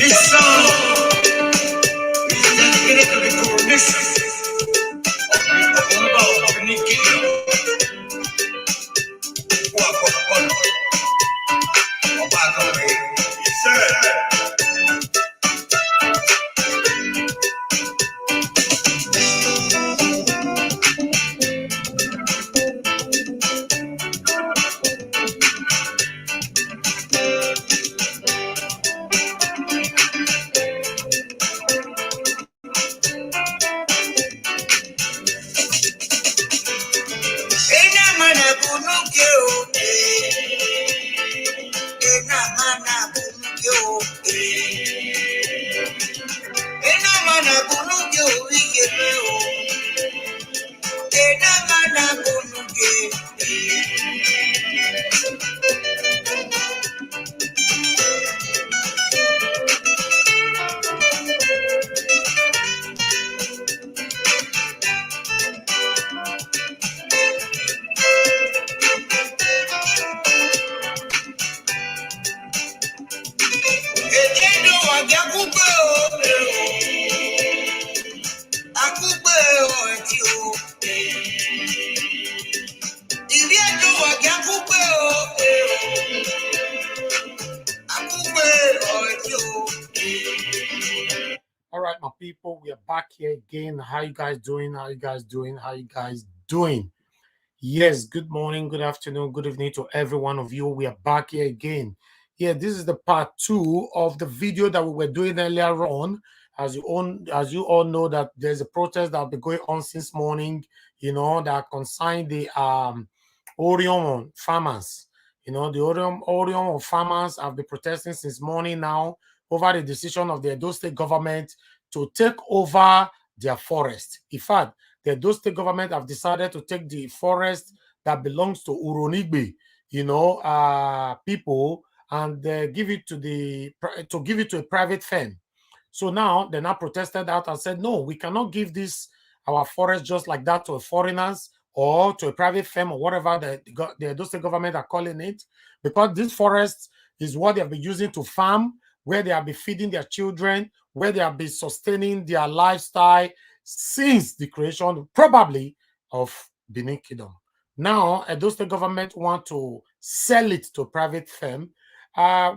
This song is dedicated to the coronation of Urhonigbe Forest Reserve. Yes, sir. All right, my people, we are back here again. How you guys doing? How you guys doing? How you guys doing? Yes, good morning, good afternoon, good evening to every one of you. We are back here again. Yeah, this is the part 2 of the video that we were doing earlier on. As you all know, that there's a protest that will be going on since morning, that concern the Orhionmwon farmers. The Orhionmwon farmers have been protesting since morning now over the decision of the Edo State government to take over their forest. In fact, the Edo State government have decided to take the forest that belongs to Urhonigbe, people, and give it to a private firm. So now they now protested out and said, no, we cannot give our forest just like that to foreigners or to a private firm or whatever the Edo State government are calling it, because this forest is what they have been using to farm, where they have been feeding their children, where they have been sustaining their lifestyle since the creation, probably, of Benin Kingdom. Now, Edo State government want to sell it to a private firm,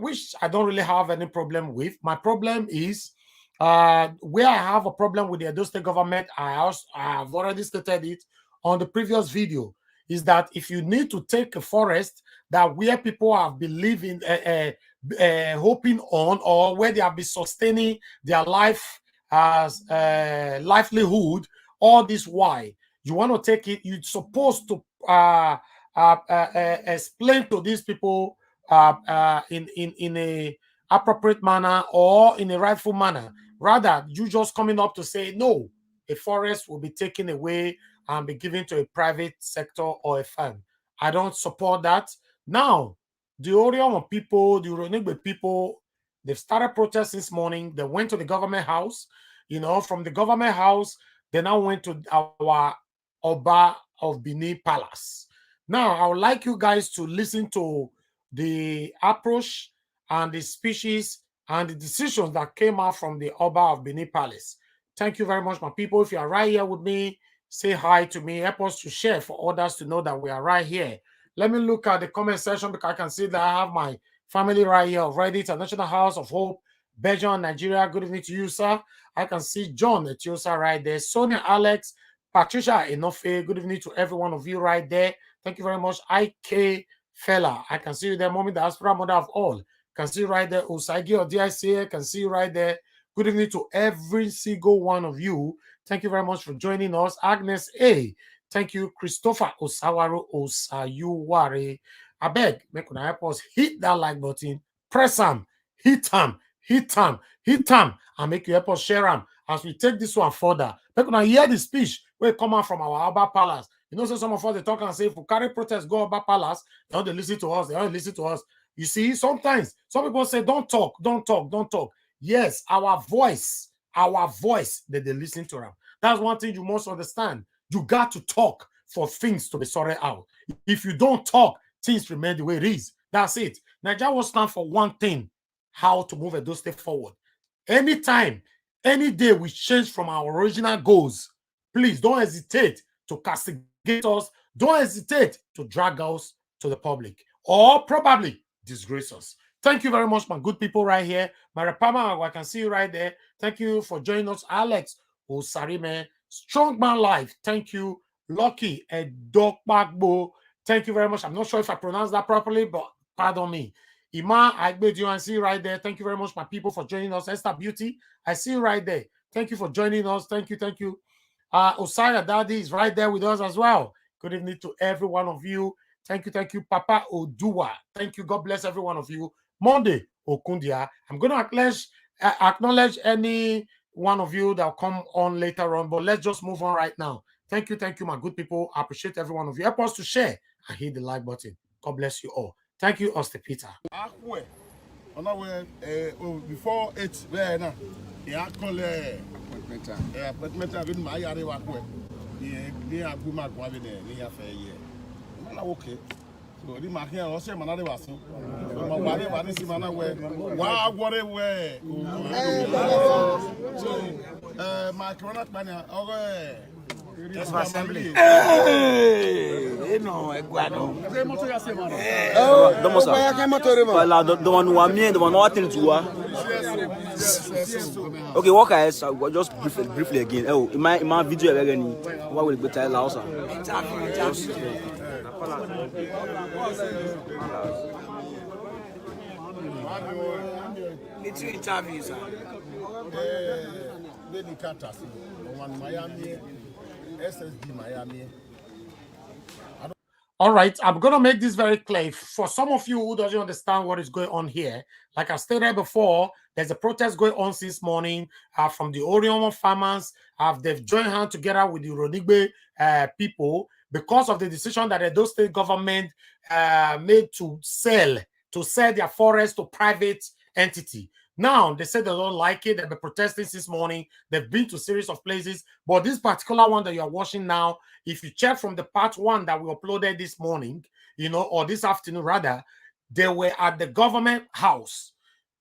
which I don't really have any problem with. My problem is, where I have a problem with the Edo State government, I have already stated it on the previous video, is that if you need to take a forest that where people have been living, hoping on, or where they have been sustaining their life as livelihood, all this while you want to take it, you're supposed to explain to these people in a appropriate manner or in a rightful manner, rather you just coming up to say no, a forest will be taken away and be given to a private sector or a firm. I don't support that. Now, the Orhionmwon people, the Urhonigbe people, they've started protesting this morning. They went to the government house. From the government house, they now went to our Oba of Benin Palace. Now, I would like you guys to listen to the approach and the speeches and the decisions that came out from the Oba of Benin Palace. Thank you very much, my people. If you are right here with me, say hi to me. Help us to share for others to know that we are right here. Let me look at the comment section, because I can see that I have my family right here already. International House of Hope, Belgium, Nigeria. Good evening to you, sir. I can see John Etiosa right there. Sonia, Alex, Patricia Enofe. Good evening to every one of you right there. Thank you very much. IK Fella. I can see you there. Mommy Diaspora, mother of all. Can see you right there. Usagi or DICA. Can see you right there. Good evening to every single one of you. Thank you very much for joining us. Agnes A. Thank you. Christopher Osawaru Osayuware. I beg, make una help us hit that like button. Press them. Hit them. Hit them. Hit them. And make you help us share them as we take this one further. Make una hear the speech where it come out from our Oba Palace. So some of us, they talk and say, if we carry protest, go Oba Palace, they don't listen to us. They don't listen to us. You see, sometimes some people say, don't talk, don't talk, don't talk. Yes, our voice, that they listen to them. That's one thing you must understand. You got to talk for things to be sorted out. If you don't talk, things remain the way it is. That's it. Nigeria will stand for one thing: how to move Edo State forward. Anytime, any day we change from our original goals, please don't hesitate to castigate us. Don't hesitate to drag us to the public or probably disgrace us. Thank you very much, my good people right here. Marapama, I can see you right there. Thank you for joining us. Alex Osarime, Strongman Life. Thank you. Lucky Edokbagbo. Thank you very much. I'm not sure if I pronounced that properly, but pardon me. Ima, I made you and see you right there. Thank you very much, my people, for joining us. Esther Beauty, I see you right there. Thank you for joining us. Thank you, thank you. Osaya Daddy is right there with us as well. Good evening to every one of you. Thank you, Papa Odua. Thank you. God bless every one of you. Monday, Okundia. I'm going to acknowledge any one of you that will come on later on, but let's just move on right now. Thank you, my good people. I appreciate every one of you. Help us to share and hit the like button. God bless you all. Thank you, Oster Peter. Before 8, yeah, call appointment my yard work. Yeah, good mark one day, near fair year. Okay. So the market also another was so. What is Simana way? Wow, what a way. So, my chronic man, Yes, assembly. Hey, no, Eguado. The one who are me, the one who are okay, what guys? Just briefly again. Oh, in my video, what will be tell Lausa? Need to interview, sir. Lady Cartas, one Miami, SSD Miami. All right, I'm going to make this very clear. For some of you who doesn't understand what is going on here, like I stated before, there's a protest going on since morning from the Orhionmwon farmers. They've joined hands together with the Urhonigbe people because of the decision that the Edo state government made to sell their forest to private entity. Now, they said they don't like it. They've been protesting since morning. They've been to a series of places. But this particular one that you are watching now, if you check from the part 1 that we uploaded this morning, or this afternoon rather, they were at the government house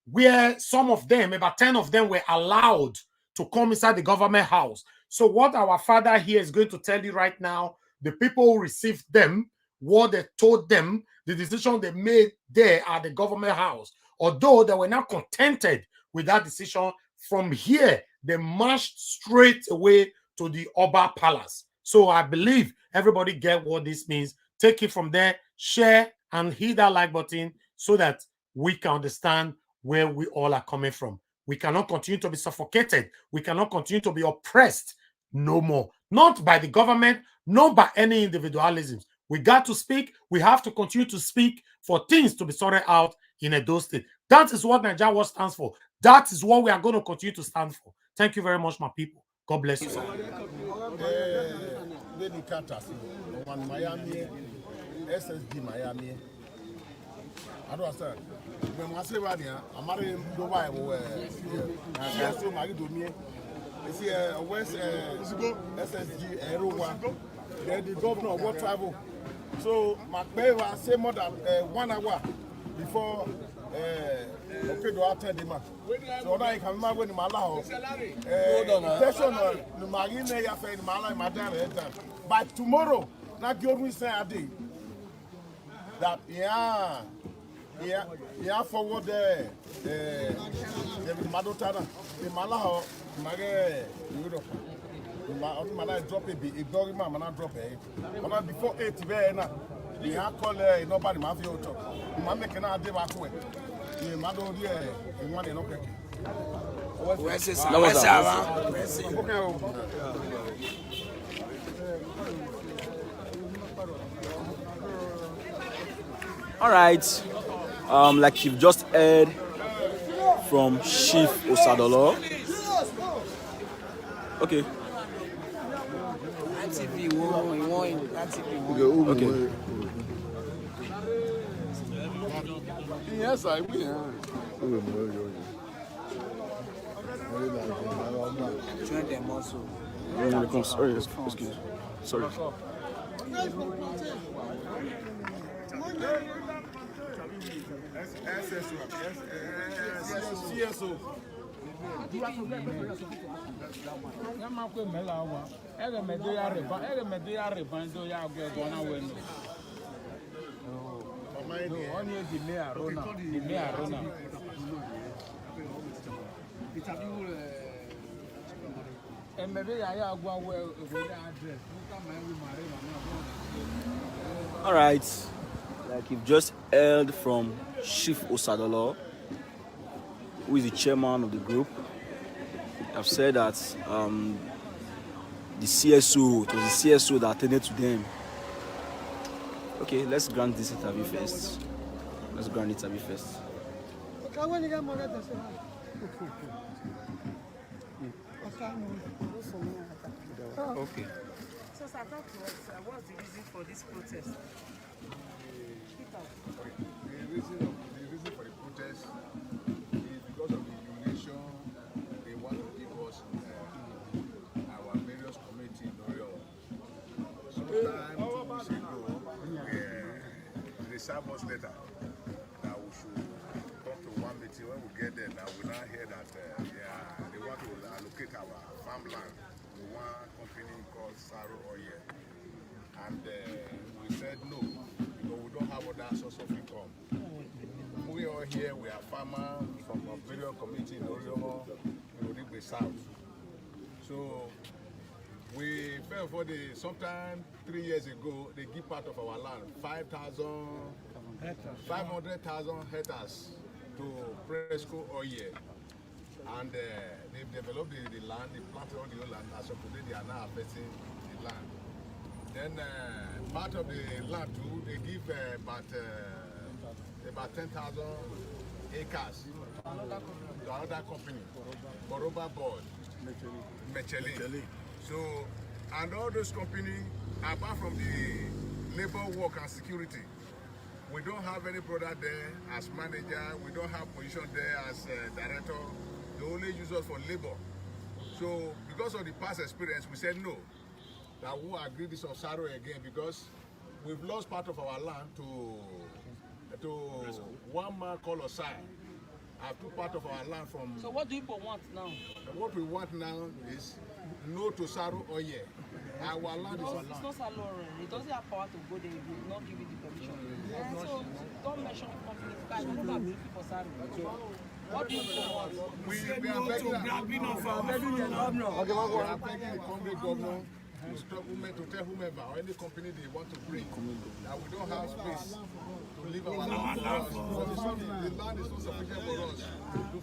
where some of them, about 10 of them, were allowed to come inside the government house. So what our father here is going to tell you right now, the people who received them, what they told them, the decision they made there at the government house. Although they were not contented with that decision, from here, they marched straight away to the Oba Palace. So I believe everybody get what this means. Take it from there, share, and hit that like button so that we can understand where we all are coming from. We cannot continue to be suffocated. We cannot continue to be oppressed no more. Not by the government, not by any individualisms. We got to speak. We have to continue to speak for things to be sorted out in Edo State. That is what Nigeria stands for. That is what we are going to continue to stand for. Thank you very much, my people. God bless you. Lady Cartas, one Miami, SSD Miami. I don't understand. When I say right here, I'm married to Dubai. Yes, so married to me. You see, West SSG Aerowa. They're the governor of what travel. So my paper say more than 1 hour before okay do after the man. So now you can remember when my law session the marine ya fe in my madam. By tomorrow, now give me say a day that yeah forward the Madotana the Malaho Mage Europe. I drop a big dog, man, I drop it. Before 8, we have called nobody, my field. My making out the back way. The mother, the one in okay. All right. Like you've just heard from Chief Osadolo. Okay. Okay. Yes, I will. Join them also. Sorry, excuse me. Sorry. CSO. All right, like you've just heard from Chief Osadolo, who is the chairman of the group. I've said that the CSO, it was the CSO that attended to them. Okay, let's grant this interview first. Let's grant the interview first. Okay. So, sir, talk to us. What's the reason for this protest? The reason for the protest is because of the humiliation they want to give us our various community in Orhionmwon. Sometime 2 weeks ago, they served us letter that we should come to one meeting. When we get there, now we now hear that they want to allocate our farmland to one company called Saro Oil. And we said no, because we don't have other source of income. We are here, we are farmers from a various community in Orhionmwon, Urhonigbe South. So we fell for sometime 3 years ago, they give part of our land, 500,000 hectares to Presco Oil. And they've developed the land, they planted all the land, as of today they are now affecting the land. Then part of the land too, they give about 10,000 acres to another company, Boroba Board, Mechelin. So, and all those companies, apart from the labor work and security, we don't have any brother there as manager, we don't have position there as director, they only use us for labor. So, because of the past experience, we said no. That we agree this of Saro again because we've lost part of our land to one man called Osai. I took part of our land from. So what do people want now? What we want now is no to Saro Oil. Our land is our land. It's not Saro. It doesn't have power to go there if you not give it the permission. So don't mention the company. Guys, we're not looking for Saro. What do you want? We are begging the governor to stop women, to tell whomever or any company they want to bring that we don't have space to leave our land for us. The land is not sufficient for us.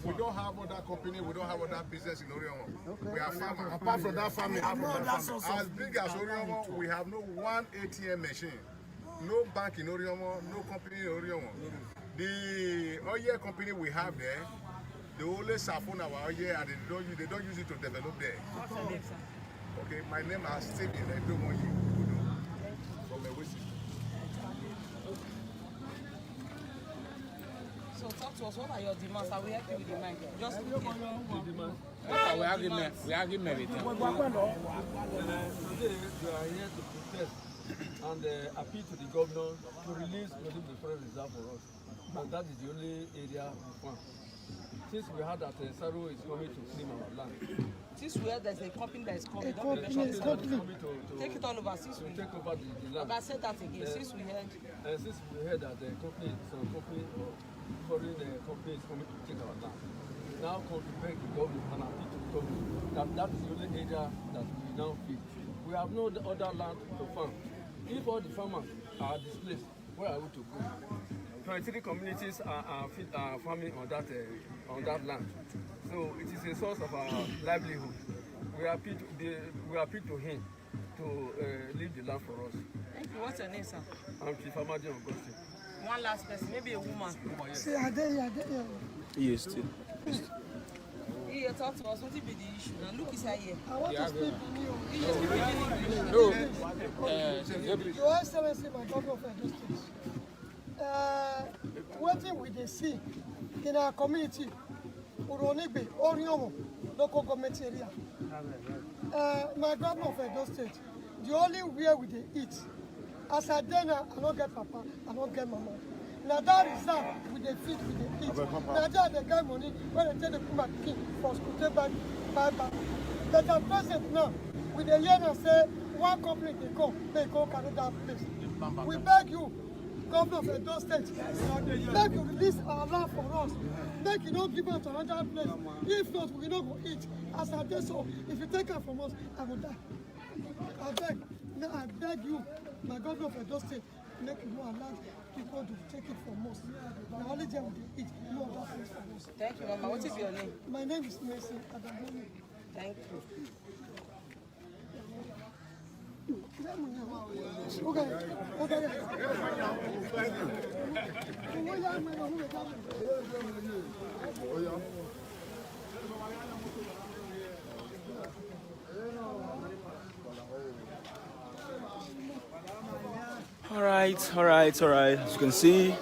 We don't have other company, we don't have other business in Orhionmwon. We are farmers. Apart from that farming, as big as Orhionmwon, we have no one ATM machine, no bank in Orhionmwon, no company in Orhionmwon. The oil company we have there, they only siphon our oil and they don't use it to develop there. What's your name, sir? Okay, my name is Stephen Edomon from Ewesi. So talk to us, what are your demands? I will help you with the mic. Just We argument with them. Today we are here to protest and appeal to the governor to release Urhonigbe Forest Reserve for us. And that is the only area we found. Since we heard that Saro is coming to claim our land. Since we heard there's a company that is coming, take it all over. Since we take over the land. I said that again. Since we heard that the company, some company or foreign company is coming to take our land. Now come to beg the government and appeal to the government that is the only area that we now feel. We have no other land to farm. If all the farmers are displaced, where are we to go? 23 communities are farming on that land, so it is a source of our livelihood. We appeal to him to leave the land for us. Thank you. What's your name, sir? I'm Chief Amadi Augustine. One last person, maybe a woman. See, I did. Yes, still. You talk to us. What will be the issue? Now look inside here. I want to speak in you. Your Excellency, my governor of Edo State. What we they see in our community, Urhonigbe, Orhionmwon, local government area. My governor of Edo State, the only way we they eat. As I dinner, I don't get papa, I don't get mama. Now that reserve, we they feed, we they eat. Now that they get money when they tell the puma king for school, take back, buy back. But the president now, with the year and say, one company they go carry that place. We beg you, Governor of Edo State, make you release our land for us. Make you not give us another place. If not, we don't go eat. As I did so, if you take it from us, I will die. I beg you, my Governor of Edo State, make you not allow people to take it from us. The only time we eat, no other place for us. Thank you, Mama. What is your name? My name is Mercy Adamoni. Thank you. All right. As you can see,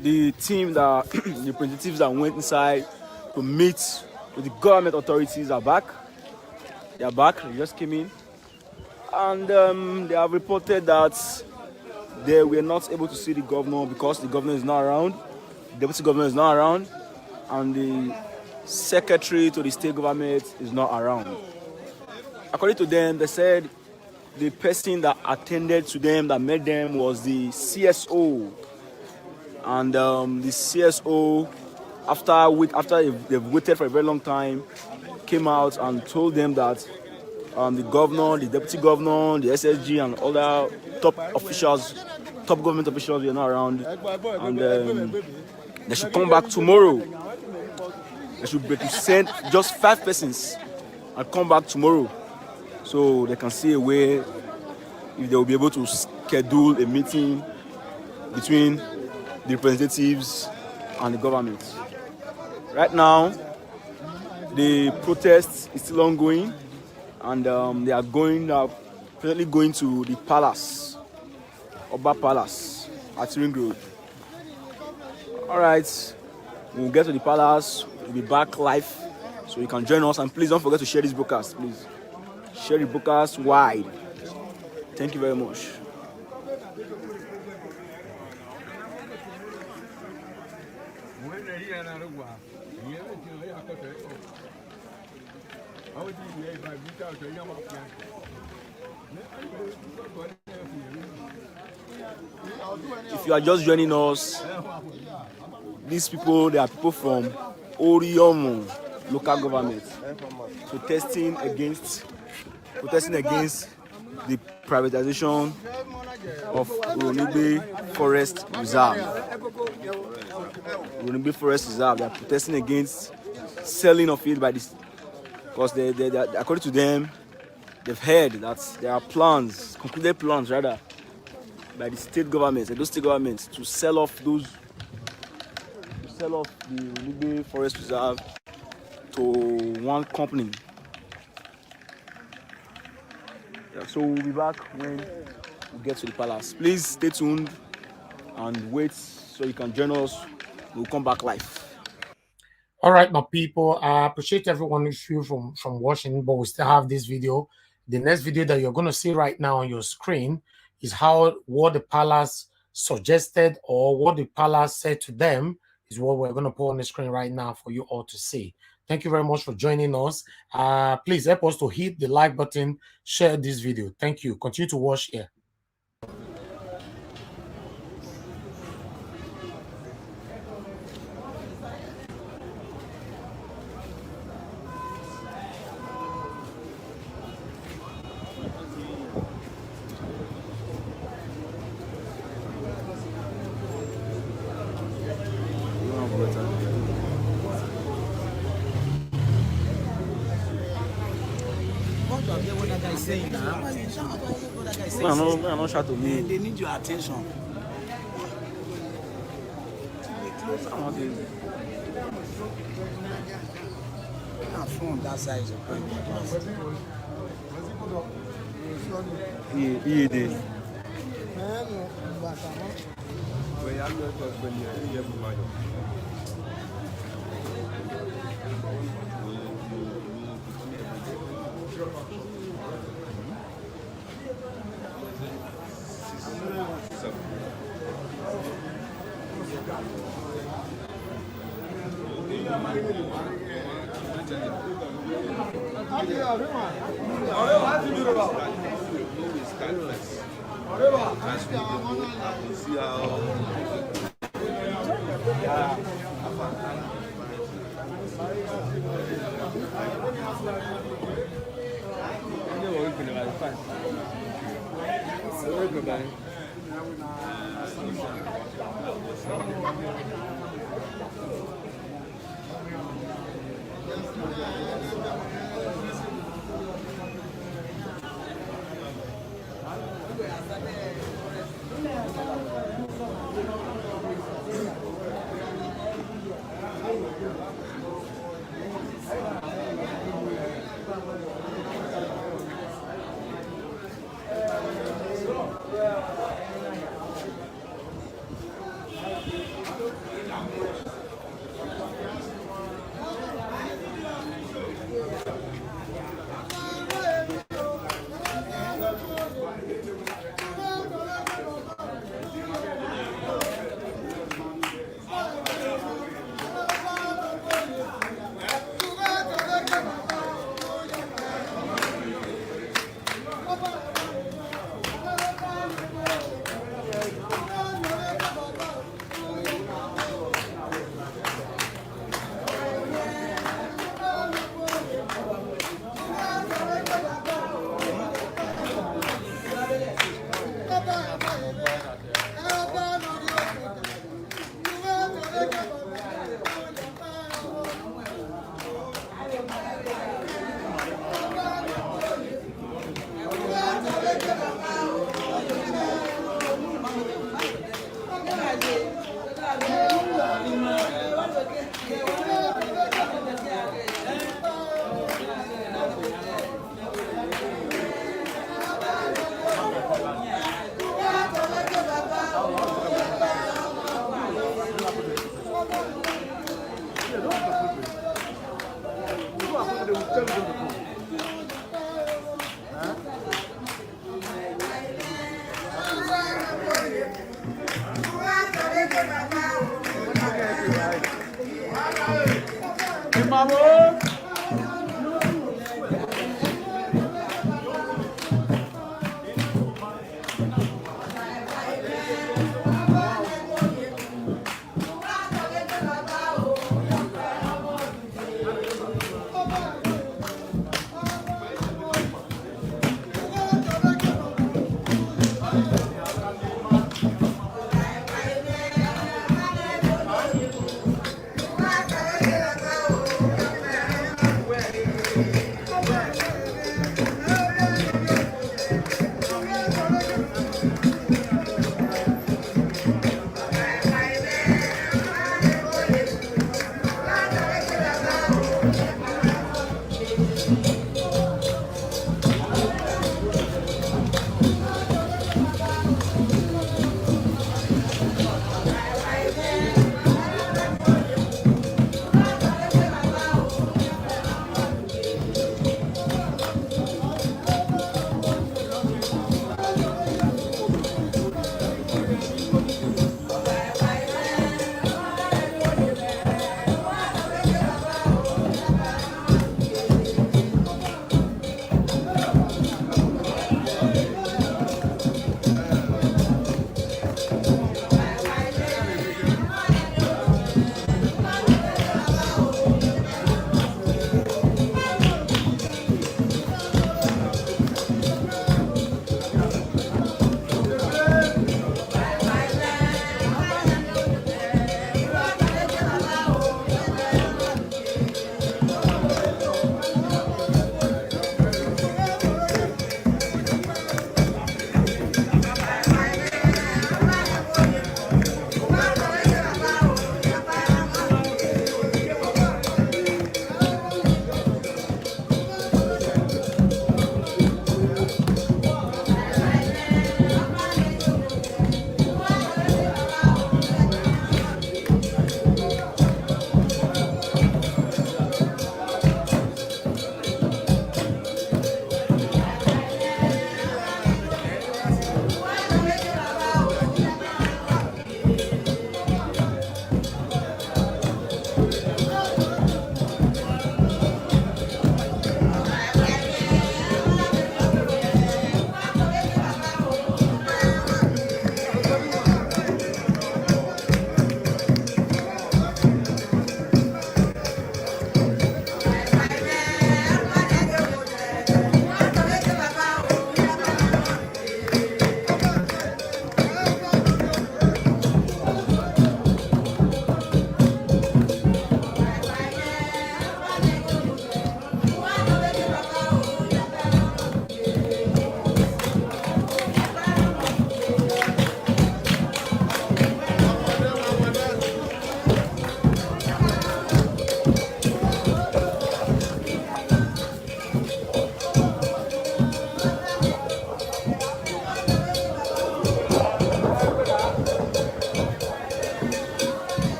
the team that the representatives that went inside to meet with the government authorities are back. They are back. They just came in, and they have reported that they were not able to see the governor because the governor is not around. The deputy governor is not around, and the secretary to the state government is not around. According to them, they said the person that attended to them, that met them, was the CSO. And the CSO, after they've waited for a very long time, came out and told them that the governor, the deputy governor, the SSG, and other top government officials were not around. And they should come back tomorrow. They should send just 5 persons and come back tomorrow, so they can see a way if they will be able to schedule a meeting between the representatives and the government. Right now, the protest is still ongoing, and they are presently going to the palace, Oba Palace at Ring Road. All right, we'll get to the palace. We'll be back live, so you can join us. And please don't forget to share this broadcast. Please share the broadcast wide. Thank you very much. If you are just joining us, these people, they are people from Orhionmwon local government protesting against the privatization of Urhonigbe Forest Reserve. Urhonigbe Forest Reserve, they are protesting against selling of it by this, because they according to them, they've heard that there are plans, concluded plans rather, by the state governments, those state governments, to sell off the Urhonigbe Forest Reserve to one company. Yeah, so we'll be back when we get to the palace. Please stay tuned and wait so you can join us. We'll come back live. All right, my people, I appreciate everyone issue from watching, but we still have this video. The next video that you're going to see right now on your screen is what the palace suggested, or what the palace said to them, is what we're going to put on the screen right now for you all to see. Thank you very much for joining us. Please help us to hit the like button, share this video. Thank you. Continue to watch here. No, shut to me. They need your attention. From that side is See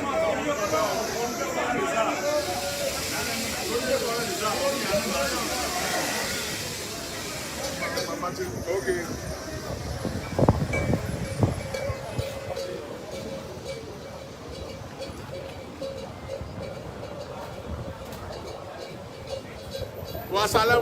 One Okay. Wasale.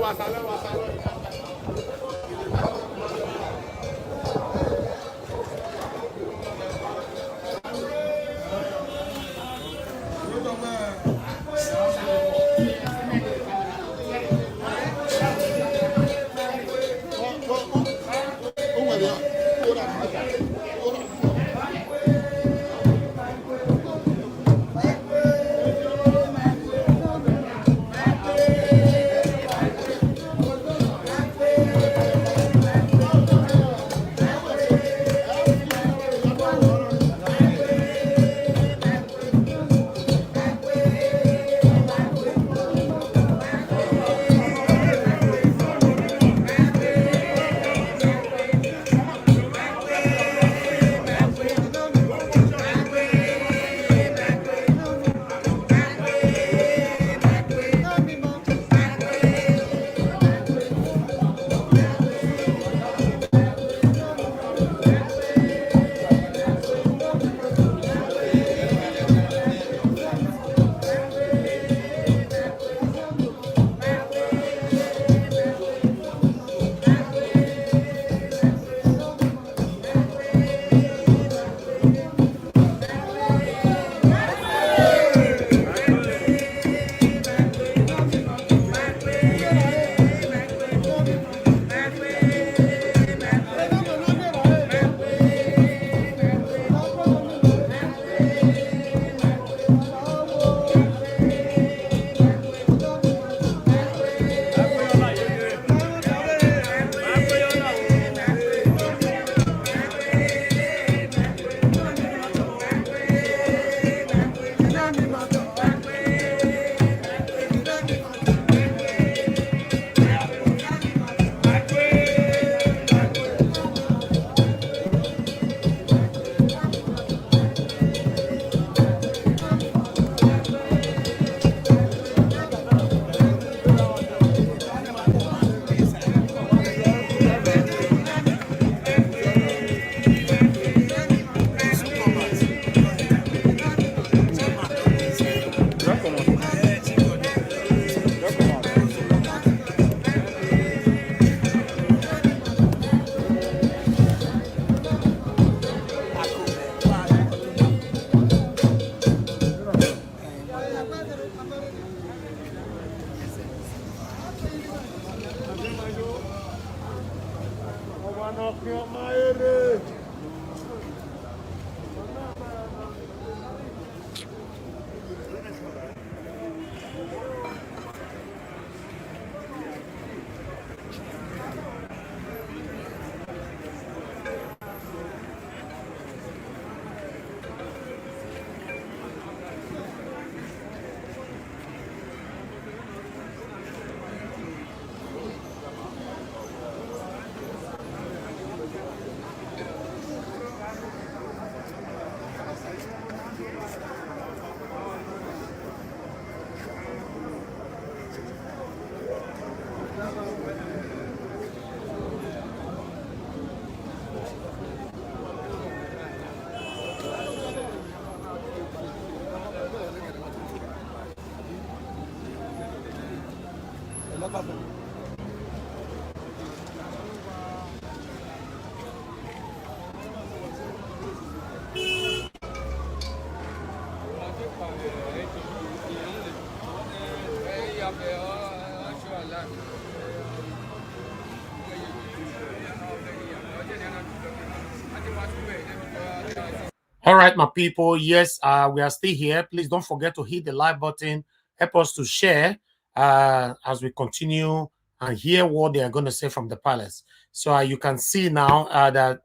All right, my people. Yes, we are still here. Please don't forget to hit the like button. Help us to share as we continue and hear what they are going to say from the palace. So you can see now that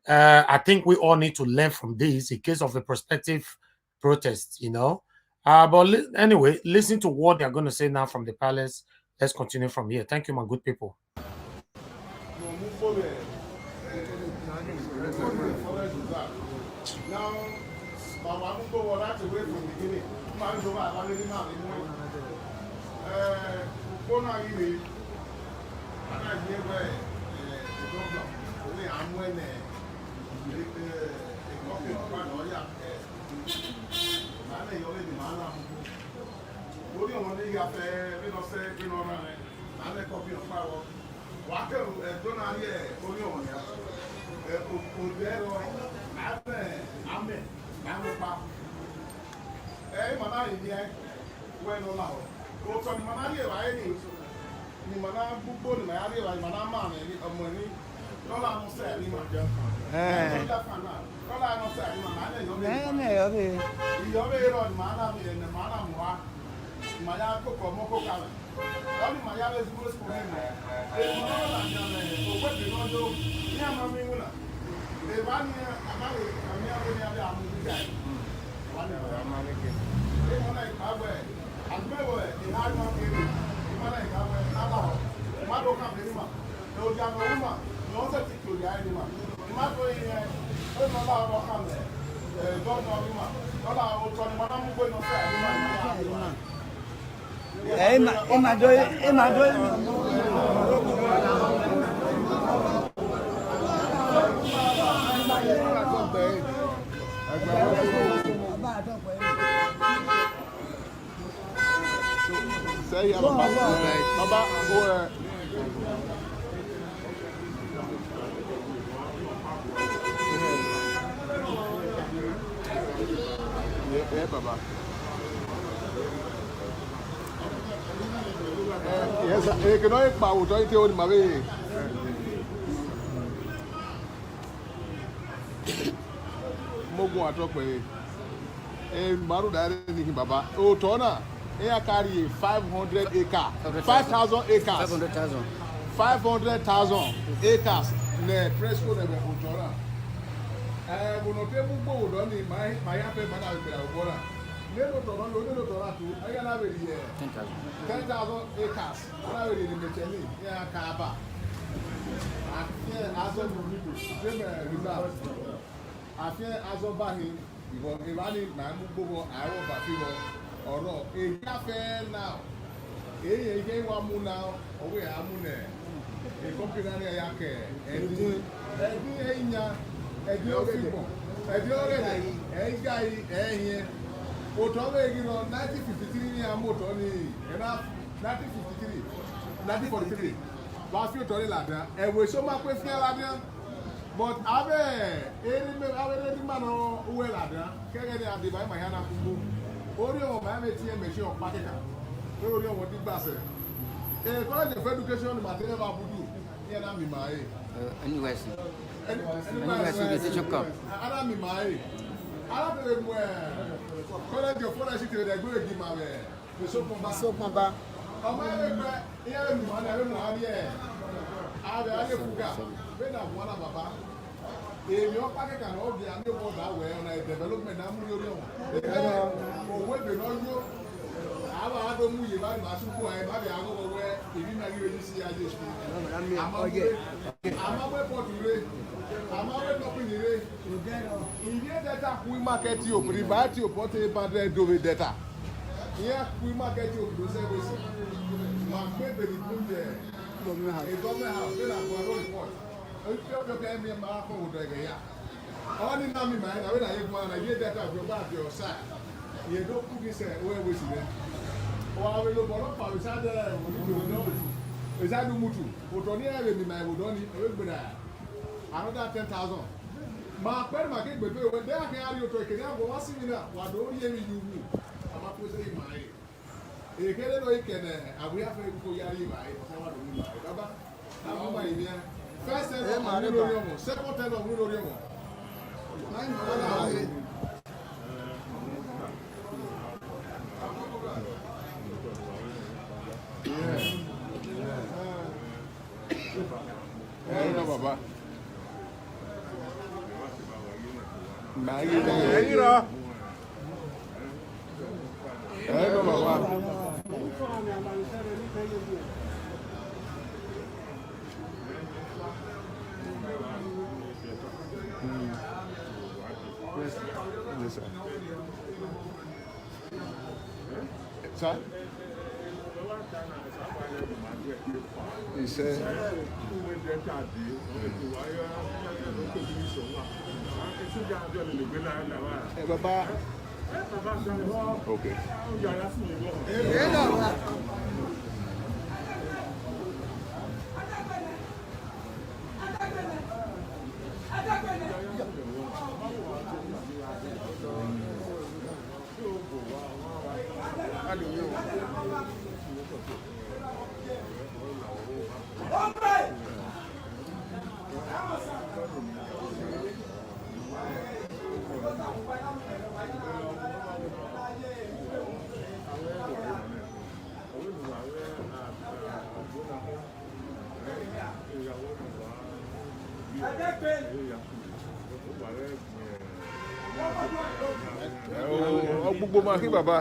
I think we all need to learn from this in case of a prospective protest, you know. Anyway, listen to what they're going to say now from the palace. Let's continue from here. Thank you, my good people. Now, Mama go over that away from the beginning. Man go back, man really man. Kona ile. Ana here where the governor only am when the government plan or ya. Man you already man am. Only on the ya fe we no say we no run. Man the copy of power. Waka don't here only on ya. Odero amen. Mana ini bueno lao. Kau ni mana dia baik ni mana buku ni mana dia baik mana mana ni amani. Kau lah no say ni mana. Kau lah no say ni mana yo. Nè ở thì. Yo be ro mana ni mana mua. Maya ko komo ko kala. Kau ni maya le zulu ko ni. Mana lah ni ane. Kau ni no jo. Ni amami mula. Bani amari kami ada ni ada amu juga. Bani amari ke. Mana ikawe? Agbewe ihari ma kiri. Mana ikawe? Nada ho. Mado kam ni ma. No dia no ma. No se tikyo dia ni ma. Mado ihe. O no la ro kam le. Don no ni ma. No la o to ni mana mu gbe no se ni ma. Mà đôi Say Baba, go yeah, Baba. Yes, can I power to you my way? Mogo atokwe. Maru dare ni Baba. Oh, Tona. Here carry 500 acres, 5,000 acres, 500,000 acres. Ne fresco ne be ojora. Bono te mu gbo do ni my happy man na be ojora. Ne no to tu. Aya na be here. 10,000 acres. Na be ni mecheni. Ya Kaaba. Afie azo Urhonigbe Reserve. Afie azo bahin. Ibo ibani na mu gbo awo ba fi wo. Ọ̀rọ̀ èyí afẹ́ náà èyí èyí wà mú náà ọwọ́ yà á mú nẹ̀ èkópìnà ní ẹ̀yà kẹ̀ ẹ̀dín ẹ̀yìnyà ẹ̀dín òfìgbọ̀n ẹ̀dín ọ̀rẹ́dẹ̀ ẹ̀yìgá ẹ̀yìn òtọ́ wẹ̀yìn lọ 1953 ní àmótọ́ ní ẹ̀nà 1943 wá sí òtọ́ ní làdá ẹ̀wọ̀ èso máa pé fún ẹ̀ làdá but abẹ́ ẹ̀rí mánà owó ẹ̀ làdá kẹ́kẹ́ ní àdìbà ẹ̀ màyánà gbogbo. Orhionmwon ma me tie machine of patika. Orhionmwon di gbase. College of Education material ba budu. Here na mi mai. University. University education camp. Ara mi mai. Ara be mu College of Forest Reserve dey go egi ma be. So pon ba. Omo e be iye mi ma na be mu ari e. Abi ale fuga. Be na bu na baba. Èmi ọ̀pá kẹ̀kẹ́ náà ọ̀gbìn àmì ìbọ̀dà wẹ̀ ọ̀nà development náà mú lórí ọ̀hún. Òwò èbè náà yó. Àwọn àádọ́mú yìí bá ìmọ̀ àsùnkù ẹ̀ má bẹ̀ àgọ́ wẹ̀ èmi náà yóò yí sí ayé sùn. Àmàwé pọ̀tù rẹ̀, àmàwé tọ́pìnì rẹ̀. Ìdí dẹ́ta kú mákẹ́tì òpèrè báyìí òpótẹ́ ìbàdàn dòwe dẹ́ta. Ìyẹn kú mákẹ́tì òpèrè sẹ́gbẹ̀sì. Màá gbé bèrè fún jẹ ìgọ́mẹ̀ house bẹ́ẹ̀ náà fún ọlọ́run pọ̀. Okay, me ma ko do ge ya. Oni na mi ma na we na ye gwa na ye data fi gba fi osa. Ye do ku bi se we si le. O wa we lo boro pa we sa de o ni do no. We sa do mutu. O to ni e we mi ma we do ni e we gbera. Another 10,000. Ma pe ma ke gbe pe we de akin ari o to ikere agbo wa si mi na wa do ye mi yu mu. Ama ko se ma e. E kele no ikene abu ya fe ko yari ma e. Sa wa do mi ma e. Baba. Na mo ma ibi e. First time of Urhonigbe, second time of Urhonigbe. Baba. Listen. Sir? He said, Baba. Okay. Gbogbo máa kí bàbá.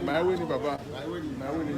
My way ni bàbá. My way ni.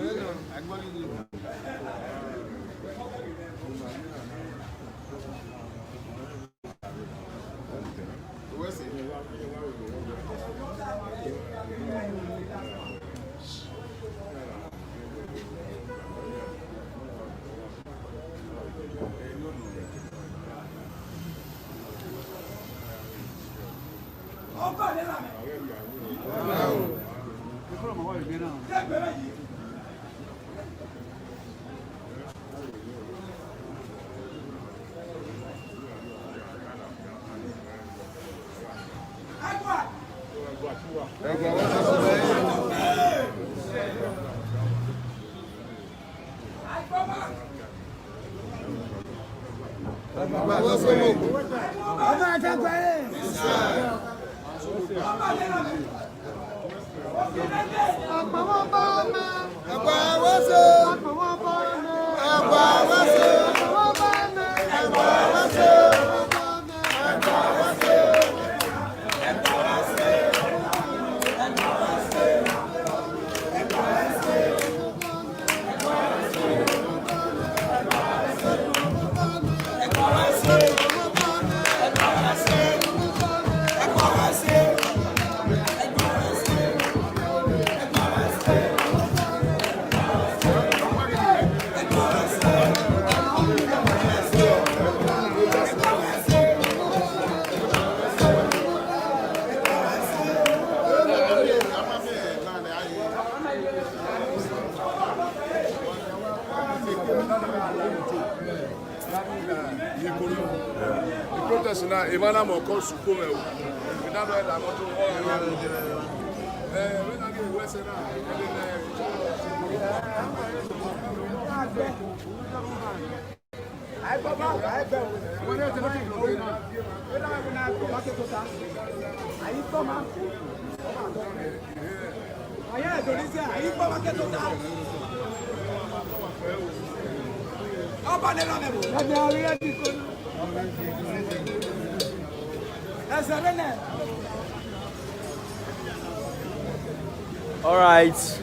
All right,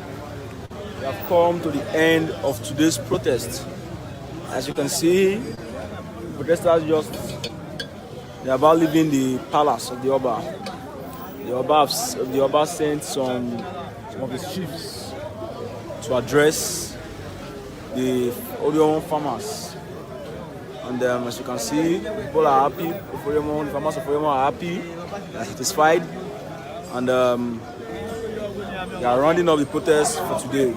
we have come to the end of today's protest. As you can see, protesters they're about leaving the palace of the Oba. The Oba sent some of his chiefs to address the Orhionmwon farmers. And as you can see, people are happy. The farmers of Orhionmwon are happy, they are satisfied, and they are rounding up the protest for today.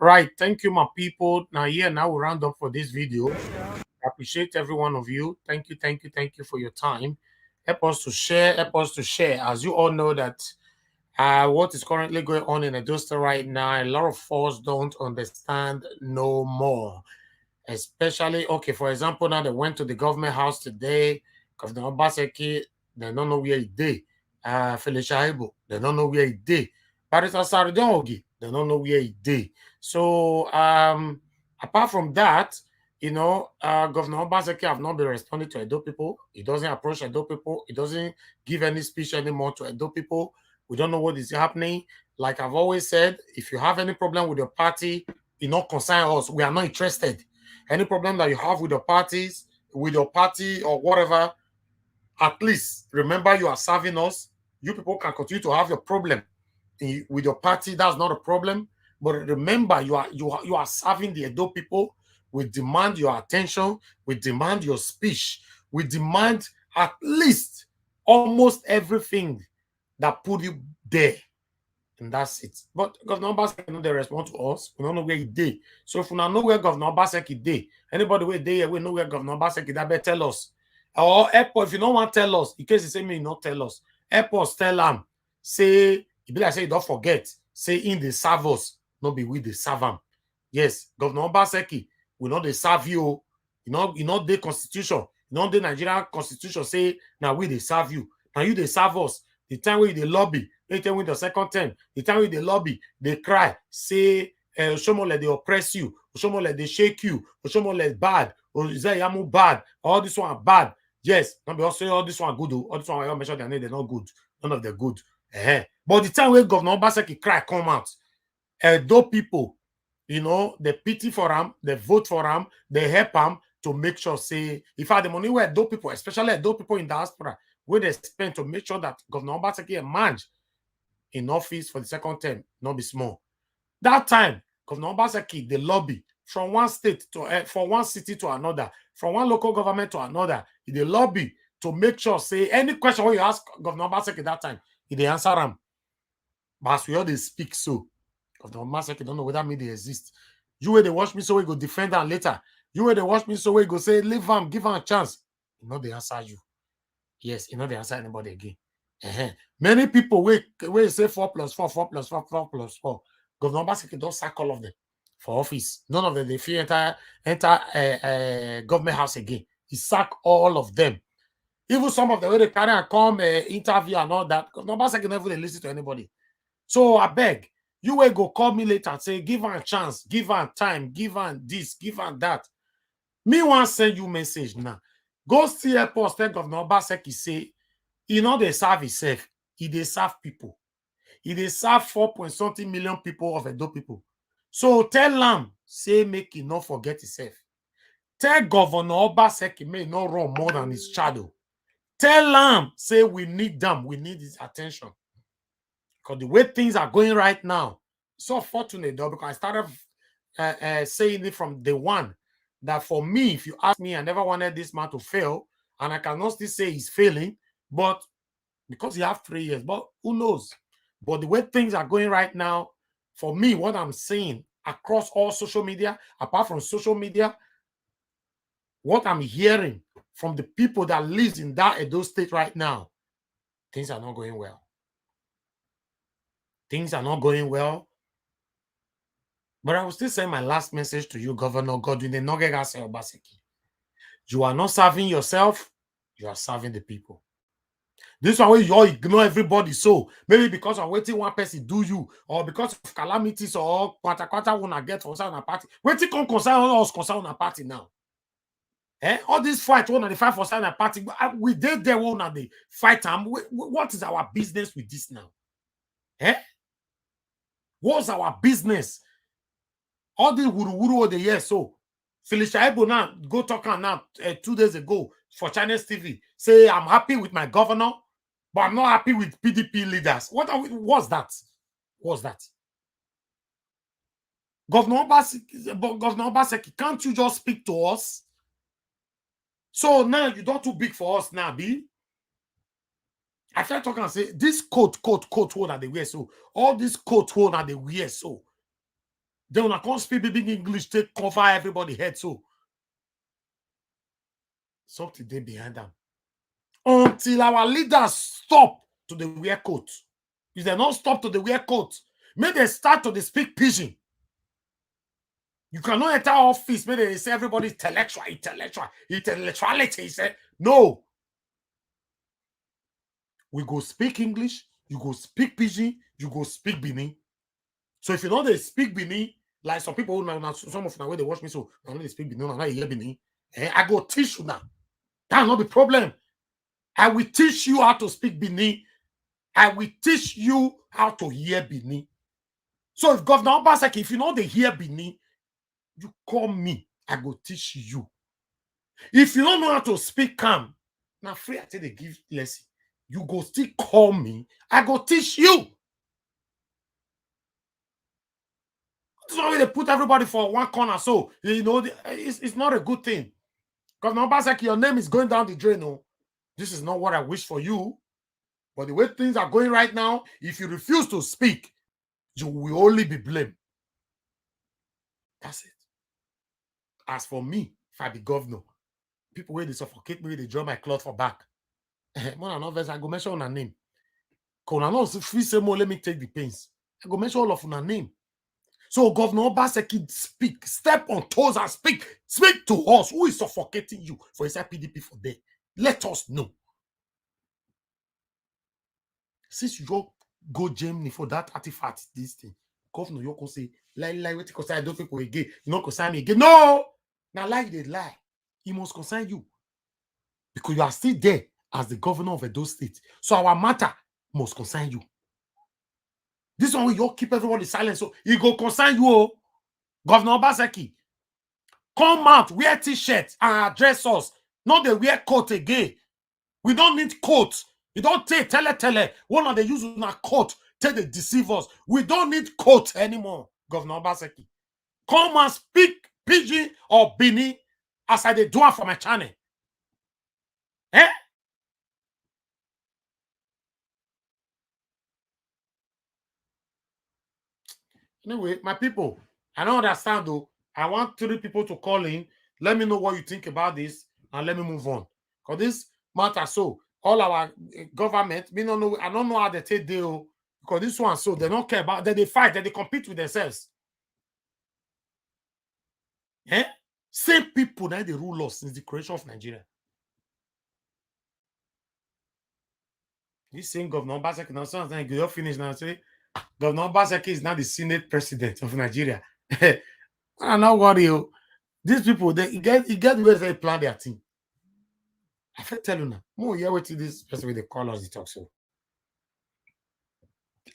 Right. Thank you, my people. Now, now we round up for this video. I appreciate every one of you. Thank you, thank you, thank you for your time. Help us to share, help us to share. As you all know that what is currently going on in Edo State right now, a lot of us don't understand no more. Especially, okay, for example, now they went to the government house today. Governor Obaseki, they don't know where he did. Felicia Ibu, they don't know where he did. Barrister Saridongi, they don't know where he did. So, apart from that, you know, Governor Obaseki have not been responding to Edo people. He doesn't approach Edo people. He doesn't give any speech anymore to Edo people. We don't know what is happening. Like I've always said, if you have any problem with your party, it not concern us. We are not interested. Any problem that you have with your parties, with your party or whatever, at least remember you are serving us. You people can continue to have your problem with your party. That's not a problem. But remember, you are serving the Edo people. We demand your attention. We demand your speech. We demand at least almost everything that put you there. And that's it. But Governor Obaseki know they respond to us. We don't know where he did. So if we don't know where Governor Obaseki did, anybody where they we know where Governor Obaseki that better tell us. Or help if you don't want to tell us, in case you say me not tell us, help us tell them. Say, if like say don't forget, say in the serve us, not be with the serve them. Yes, Governor Obaseki, we know they serve you. You know the constitution, you know the Nigerian constitution say now we they serve you. Now you they serve us. The time where they lobby, anytime with the second term, the time where they lobby, they cry, say, Oshomole, they oppress you, Oshomole, they shake you, Oshomole, bad, or Yamu bad, all this one bad. Yes, not be also all this one good, all this one I mentioned their name, they're not good. None of them good. But the time where Governor Obaseki cry come out, those people, you know, they pity for him, they vote for him, they help him to make sure, say, if I had the money where those people, especially those people in diaspora, where they spend to make sure that Governor Obaseki emerge in office for the second term, not be small. That time, Governor Obaseki, the lobby from one state to from one city to another, from one local government to another, the lobby to make sure, say, any question when you ask Governor Obaseki that time, he answer them. But as we all they speak so, Governor Obaseki don't know whether me they exist. You where they watch me so we go defend them later. You where they watch me so we go say, leave them, give them a chance. You know they answer you. Yes, you know they answer anybody again. Many people wait say 4 + 4, 4 + 4, 4 + 4. Governor Obaseki don't sack all of them for office. None of them they fear enter government house again. He sack all of them. Even some of them where they carry and come interview and all that. Governor Obaseki never listen to anybody. So I beg you will go call me later and say give her a chance, give her time, give her this, give her that. Me want send you message now. Go see airport, tell Governor Obaseki say, he know they serve himself. He they serve people. He they serve 4.something million people of Edo people. So tell them, say make he not forget himself. Tell Governor Obaseki may not run more than his shadow. Tell them, say we need them, we need his attention. Because the way things are going right now, so fortunate though, because I started saying it from day one that for me, if you ask me, I never wanted this man to fail, and I cannot still say he's failing, but because he have 3 years, but who knows? But the way things are going right now, for me, what I'm seeing across all social media, apart from social media, what I'm hearing from the people that live in that Edo state right now, things are not going well. Things are not going well. But I will still say my last message to you, Governor Godwin Obaseki. You are not serving yourself, you are serving the people. This one way you all ignore everybody. So maybe because of waiting one person do you, or because of calamities or quanta wanna get for a party. Waiting come concern us concern a party now. All these fights, one of the fight for a party. We did there one of the fight. What is our business with this now? What's our business? All the wuru of the year, so Felicia Ebo now go talk on now 2 days ago for Chinese TV. Say I'm happy with my governor, but I'm not happy with PDP leaders. What's that? What's that? Governor Obaseki, can't you just speak to us? So now you don't too big for us now, B. I start talking and say this coat one that they wear so. All this coat one that they wear so. Then when I can't speak big English, take cover everybody head so. Something there behind them. Until our leaders stop to the wear coat. If they not stop to the wear coat, may they start to the speak pidgin. You cannot enter office, may they say everybody intellectuality. Say, no. We go speak English, you go speak pidgin, you go speak Bini. So if you know they speak Bini, like some people now, some of the way they watch me, so I know they speak Bini, now hear Bini. I go teach you now. That's not the problem. I will teach you how to speak Bini. I will teach you how to hear Bini. So if Governor Obaseki, if you know they hear Bini, you call me. I go teach you. If you don't know how to speak calm, now free I tell they give lesson. You go still call me. I go teach you. That's why they put everybody for one corner. So you know it's not a good thing. Governor Obaseki, your name is going down the drain. No, this is not what I wish for you. But the way things are going right now, if you refuse to speak, you will only be blamed. That's it. As for me, if I be governor, people where they suffocate me, they draw my cloth for back. More than others, I go mention on a name. Because free say more, let me take the pains. I go mention all of on a name. So Governor Obaseki, speak, step on toes and speak. Speak to us. Who is suffocating you for inside PDP for there? Let us know. Since you go Germany for that artifact, this thing, Governor, you can say, lie, wait, because I don't think we again. You not concern me again. No! Now lie, they lie. He must concern you. Because you are still there as the governor of Edo State. So our matter must concern you. This one will you keep everybody silent. So he go concern you, oh. Governor Obaseki. Come out, wear t-shirts and address us. Not they wear coat again. We don't need coats. You don't take tele. One of the use na coat till they deceive us. We don't need coats anymore, Governor Obaseki. Come and speak pidgin or Bini as I do it for my channel. Eh? Anyway, my people, I don't understand though. I want 3 people to call in. Let me know what you think about this and let me move on. Because this matter, so all our government, we don't know. I don't know how they take deal because this one, so they don't care about that. They fight, that they compete with themselves. Eh? Same people that they rule us since the creation of Nigeria. This same Governor Obaseki now, sometimes you don't finish now. Say Governor Obaseki is now the Senate President of Nigeria. I'm not worried. These people, they get where they plan their thing. I can tell you now. More here with this person with the colors they talk so.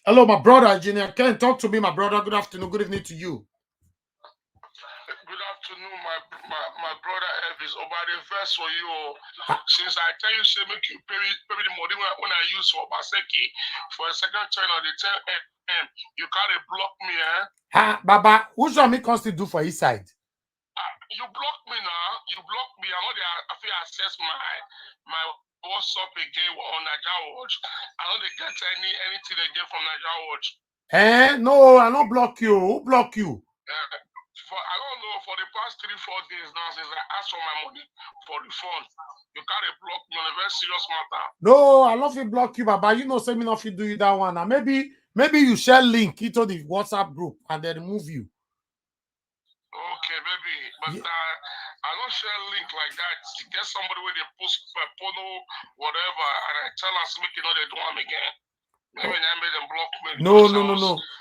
Hello, my brother, Engineer Ken. Talk to me, my brother. Good afternoon. Good evening to you. Good afternoon, my brother Elvis. Over the verse for you. Since I tell you, say make you pay the money when I use for Obaseki for a second channel, they tell you can't block me, eh? Baba, which one me constantly do for his side? You block me now. You block me. I know they feel access my WhatsApp again on Naija Watch. I know they get anything again from Naija Watch. No, I don't block you. Who block you? I don't know, for the past 3-4 days now, since I asked for my money for the fund, you can't block me on a very serious matter. No, I love you block you, Baba. You know, say me not fit do you that one. Now maybe you share link into the WhatsApp group and then remove you. Okay, baby, but I don't share link like that. Get somebody where they post porno, whatever, and I tell us make you know they do them again. Maybe I made them block me.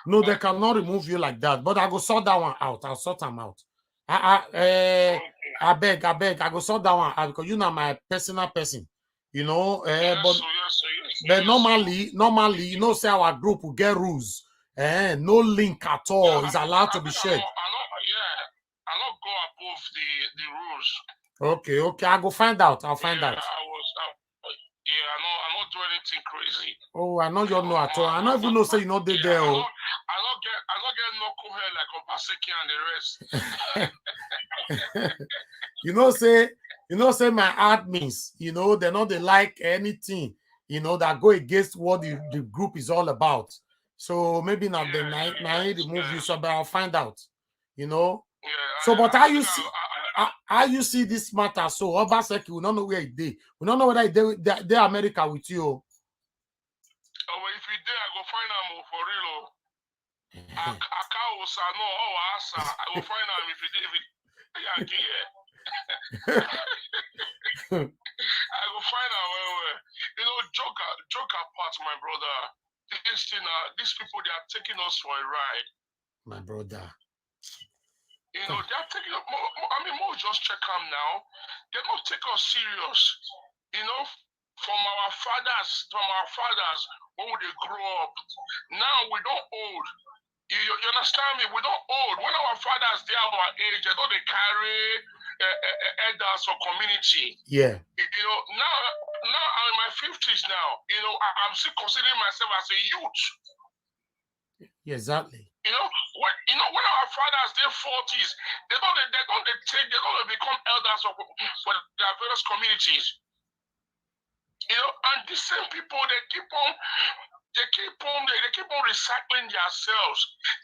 No, they cannot remove you like that. But I go sort that one out. I'll sort them out. I beg. I go sort that one out because you know my personal person. You know, but normally, you know, say our group will get rules. No link at all is allowed to be shared. I not go above the rules. Okay, okay. I'll go find out. I'll find out. I'm not doing anything crazy. Oh, I know you know at all. I don't even know say you know they there. I not get knuckle hair like Obaseki and the rest. you know, say my admins, they're not they like anything, that go against what the group is all about. So maybe not the night remove you, so but I'll find out. So but how you see this matter? So Obaseki, we don't know where it is. We don't know whether they America with you. Oh, well, if you did, I go find out for real. I will find out if you did. I will find out where. Joke apart, my brother. These people, they are taking us for a ride. My brother. They are taking. More just check them now. They don't take us serious. From our fathers, when they grow up. Now we don't old. You understand me? We don't old. When our fathers, they are our age, they don't carry elders or community. Yeah. Now I'm in my 50s now. I'm still considering myself as a youth. Yeah, exactly. When our fathers, they're 40s, they don't become elders for their various communities. And the same people, they keep on recycling themselves,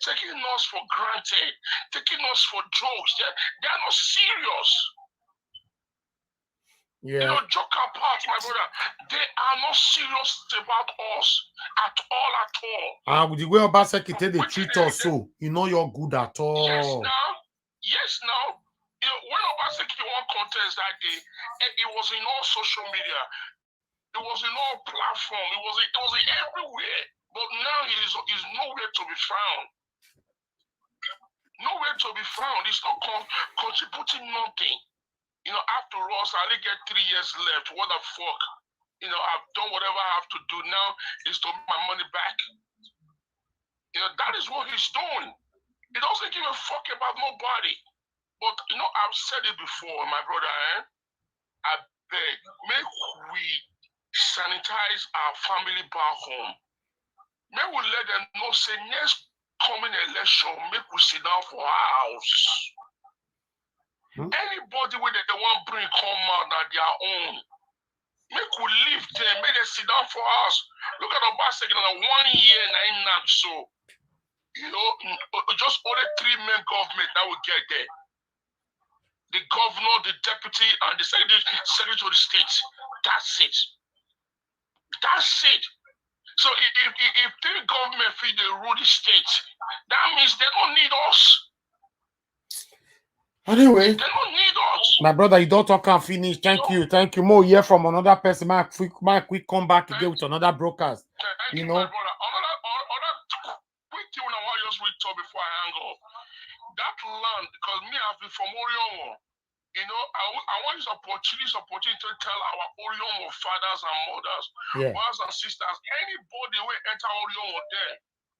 taking us for granted, taking us for jokes. They are not serious. Yeah. Joke apart, my brother. They are not serious about us at all. With the way Obaseki they treat us, so you're good at all. Yes, now. When Obaseki won contest that day, it was in all social media. It was in all platforms. It was everywhere. But now he's nowhere to be found. Nowhere to be found. He's not contributing nothing. After us, I only get 3 years left. What the fuck? I've done whatever I have to do now is to make my money back. That is what he's doing. He doesn't give a fuck about nobody. But, I've said it before, my brother, I beg, make we sanitize our family back home. May we let them know, say, next coming election, make we sit down for our house. Anybody with they want bring come out at their own. Make we leave them, make they sit down for us. Look at Obaseki, 1 year, 9 months, so. Just only 3 men government that will get there. The governor, the deputy, and the secretary of the state. That's it. That's it. So if 3 government feel they rule the state, that means they don't need us. Anyway, they don't need us. My brother, you don't talk and finish. Thank you. More hear from another person. My quick come back again with another broadcast. Thank you, my brother. Another quick thing I want to just read before I hang up. That land, because me, I've been from Orhionmwon. I want this opportunity to tell our Orhionmwon fathers and mothers, brothers and sisters, anybody who enter Orhionmwon there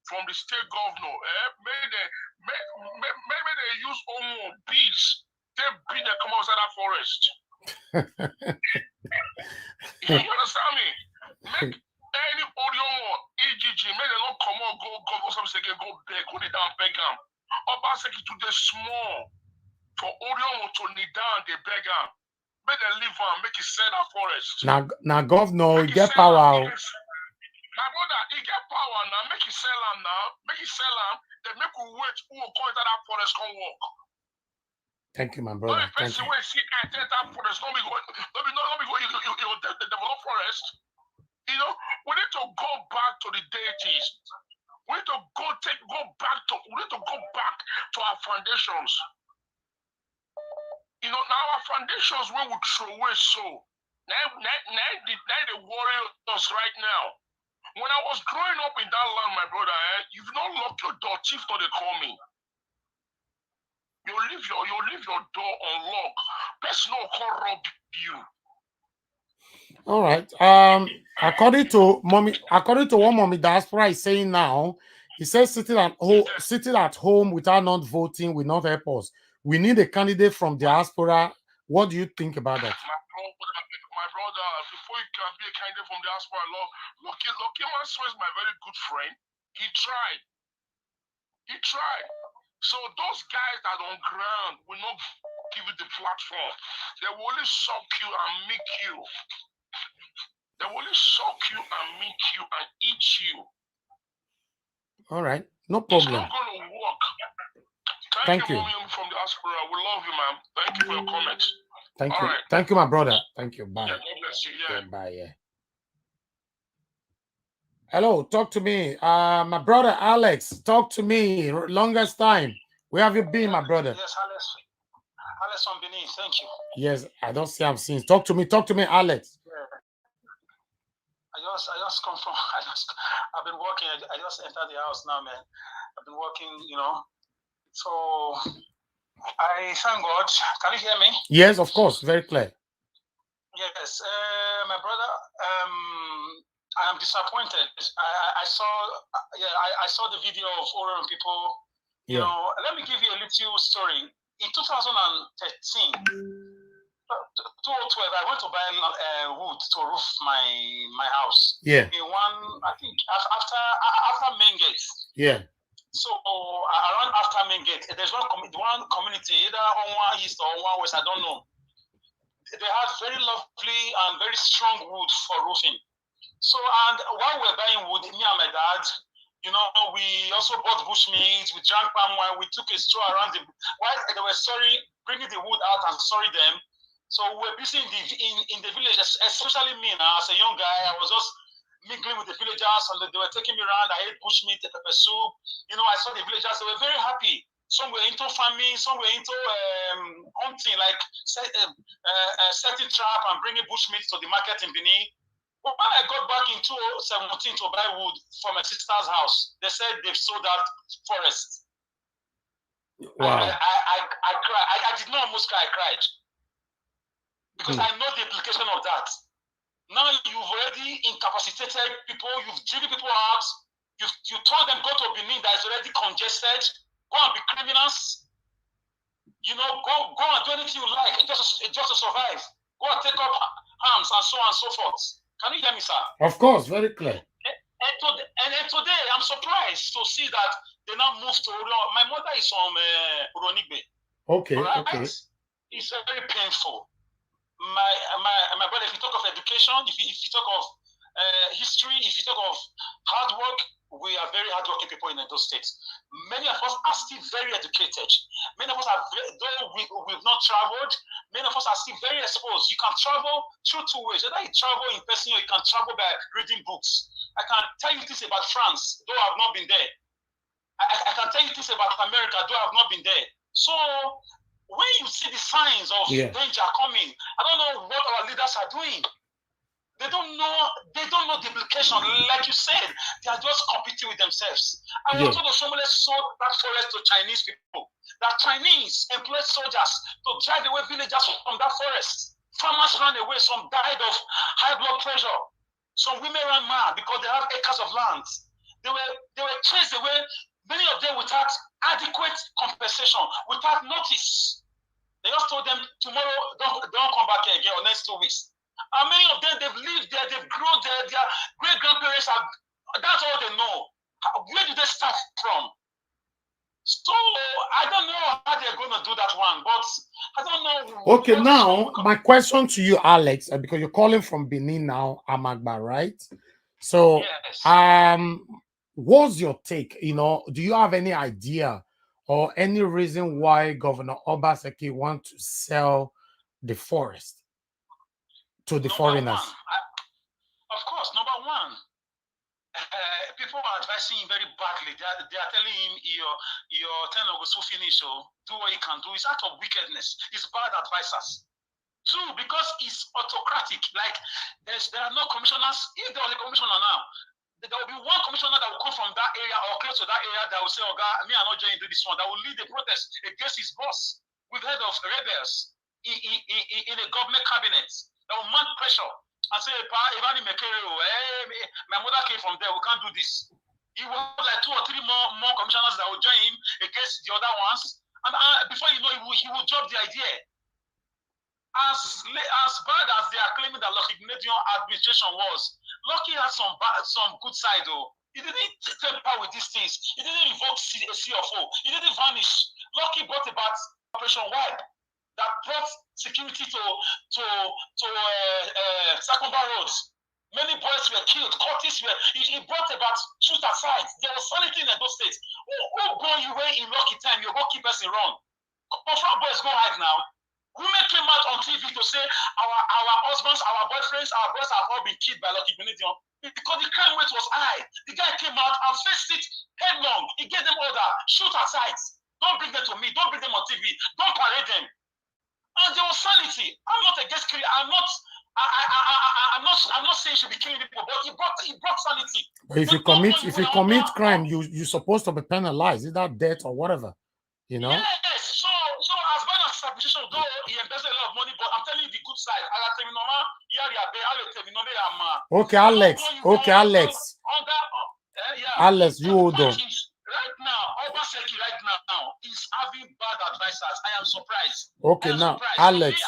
from the state governor, maybe they use Orhionmwon beads. They beat they come outside that forest. You understand me? Make any Orhionmwon EGG, make them not come on, go something again, go beg, go down, beg them. Obaseki to the small. For Orhionmwon to kneel down, they beg him. Make them live on, make it sell that forest. Now governor, he get power. My brother, he get power now. Make it sell him now. Make it sell him. Then make we wait who will come into that forest come work. Thank you, my brother. Thank you. When see enter that forest, don't be going. You develop forest. We need to go back to the deities. We need to go back to our foundations. Now our foundations we would throw away so. Now they worry us right now. When I was growing up in that land, my brother, you've not locked your door, chief not they call me. You leave your door unlocked. Person no can rob you. All right. According to what Mommy Diaspora is saying now, he says sitting at home without not voting will not help us. We need a candidate from diaspora. What do you think about that? My brother, before you can be a candidate from diaspora, Lucky Manso is my very good friend. He tried. So those guys that are on ground will not give you the platform. They will only suck you and make you. They will only suck you and make you and eat you. All right, no problem. It's not going to work. Thank you. From diaspora. We love you, man. Thank you for your comments. Thank All you. right. Thank you, my brother. Thank you. Bye. Yeah, God bless you. Yeah. Bye. Yeah. Hello, talk to me. My brother Alex, talk to me. Longest time. Where have you been, my brother? Yes, Alex from Benin. Thank you. Yes, I don't see him since. Talk to me, Alex. Yeah. I just come from. I've been working. I just entered the house now, man. I've been working, So I thank God. Can you hear me? Yes, of course, very clear. Yes, my brother. I am disappointed. I saw the video of Orhon people. Let me give you a little story. In 2013, 2012, I went to buy wood to roof my house. Yeah. In one, I think after main gate. Yeah. So around after main gate, there's one community, either on one east or on one west, I don't know. They had very lovely and very strong wood for roofing. So, and while we're buying wood, me and my dad, we also bought bushmeat, we drank palm wine, we took a stroll around while they were bringing the wood out and storing them. So we were busy in the village, especially me now, as a young guy. I was just mingling with the villagers, and they were taking me around. I ate bushmeat, pepper soup. I saw the villagers, they were very happy. Some were into farming, some were into hunting, like setting trap and bringing bushmeat to the market in Benin. But when I got back in 2017 to buy wood for my sister's house, they said they've sold that forest. Wow. I cried. I did not almost cry, I cried. Because I know the implication of that. Now you've already incapacitated people, you've driven people out, you told them go to Benin that is already congested, go and be criminals. Go and do anything you like just to survive. Go and take up arms and so on and so forth. Can you hear me, sir? Of course, very clear. And today, I'm surprised to see that they now moved to Orhionmwon. My mother is from Urhonigbe. Okay, right? okay. It's very painful. My brother, if you talk of education, if you talk of history, if you talk of hard work, we are very hardworking people in those states. Many of us are still very educated. Many of us are, though we've not traveled, many of us are still very exposed. You can travel through two ways. Either you travel in person or you can travel by reading books. I can tell you things about France, though I've not been there. I can tell you things about America, though I've not been there. So when you see the signs of danger coming, I don't know what our leaders are doing. They don't know the implication. Like you said, they are just competing with themselves. I want to know someone sold that forest to Chinese people. That Chinese employed soldiers to drive away villagers from that forest. Farmers ran away, some died of high blood pressure. Some women ran mad because they have acres of land. They were chased away, many of them without adequate compensation, without notice. They just told them tomorrow, don't come back here again or next 2 weeks. And many of them, they've lived there, they've grown there, their great-grandparents are, that's all they know. Where did they start from? So, I don't know how they're going to do that one, but I don't know. Okay, now, my question to you, Alex, because you're calling from Benin now, Amagba, right? So, what's your take? Do you have any idea or any reason why Governor Obaseki wants to sell the forest to the foreigners? Of course, number one, people are advising him very badly. They are telling him your tenure will soon finish, do what you can do. It's out of wickedness. It's bad advisors. Two, because it's autocratic. Like there are no commissioners. If there was a commissioner now, there will be one commissioner that will come from that area or close to that area that will say, "Oh God, me, I'm not joining this one." That will lead the protest against his boss. We've heard of rebels in a government cabinet that will mount pressure and say, my mother came from there, we can't do this. He will have like 2 or 3 more commissioners that will join him against the other ones, And before you know, he will drop the idea. As bad as they are claiming that Lucky administration was, Lucky has some good side though. He didn't temper with these things. He didn't revoke a CFO. He didn't vanish. Lucky brought about Operation Wide that brought security to Sakomba roads. Many boys were killed. Curtis were. He brought about truth aside. There was sanity in those states. Who go you way in Lucky time? You go keep us in wrong. Confirm boys go hide now. Women came out on TV to say our husbands, our boyfriends, our boys have all been killed by Lucky Benedion because the crime rate was high. The guy came out and faced it headlong. He gave them order, shoot aside. Don't bring them to me. Don't bring them on TV. Don't parade them. And there was sanity. I'm not against killing. I'm not saying you should be killing people, but he brought sanity. But if you commit crime, you're supposed to be penalized, either death or whatever. You know? Yes. So as bad as submission, though he invested a lot of money, but I'm telling you the good side. Okay, Alex. Alex, you hold on. Right now, Obaseki right now is having bad advisors. I am surprised. Okay, now, Alex,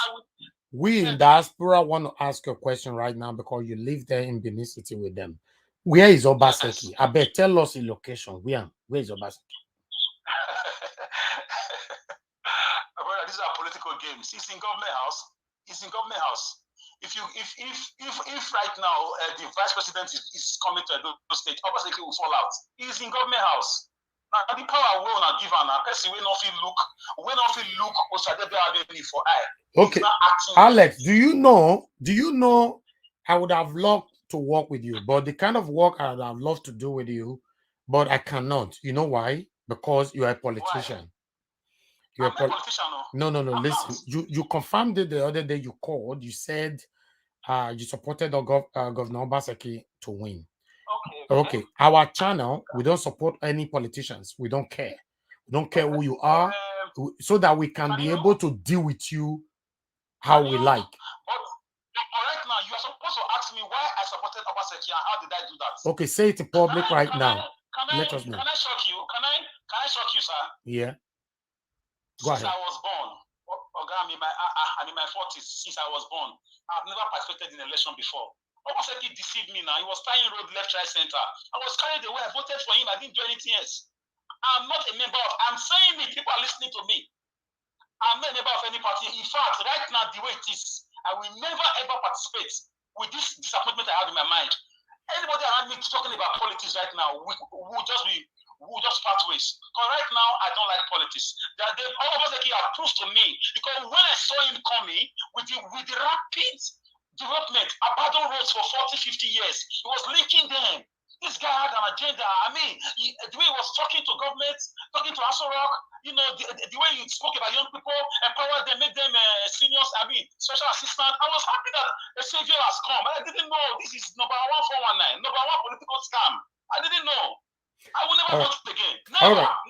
we in Diaspora want to ask you a question right now because you live there in Benin City with them. Where is Obaseki? Yes. I bet tell us the location. Where is Obaseki? These are political games. It's in government house. If right now the vice president is coming to the state, Obaseki will fall out. He's in government house. Now the power will not give an person will not feel look for eye. Okay, Alex, do you know? I would have loved to work with you, but the kind of work I would have loved to do with you, but I cannot. You know why? Because you are a politician. Why? You're a politician. No. Listen, you confirmed it the other day. You called. You said you supported Governor Obaseki to win. Okay. Our channel, we don't support any politicians. We don't care. We don't care who you are, so that we can be able to deal with you how we like. But right now, you are supposed to ask me why I supported Obaseki and how did I do that? Okay, say it in public right now. Let us know. Can I shock you? Can I shock you, sir? Yeah. Go Since ahead. I was born, I'm in my 40s. Since I was born, I've never participated in an election before. Obaseki deceived me now. He was tying road left, right, center. I was carried away. I voted for him. I didn't do anything else. I'm not a member of. I'm saying it. People are listening to me. I'm not a member of any party. In fact, right now, the way it is, I will never ever participate with this disappointment I have in my mind. Anybody around me talking about politics right now, we'll just part ways. Because right now, I don't like politics. Obaseki have proved to me, because when I saw him coming with the rapid development, abandoned roads for 40, 50 years, he was linking them. This guy had an agenda. I mean, the way he was talking to government, talking to Aso Rock, the way he spoke about young people, empower them, make them seniors, special assistant. I was happy that a savior has come. I didn't know this is number 1419, number one political scam. I didn't know. I will never vote again. Never. Right.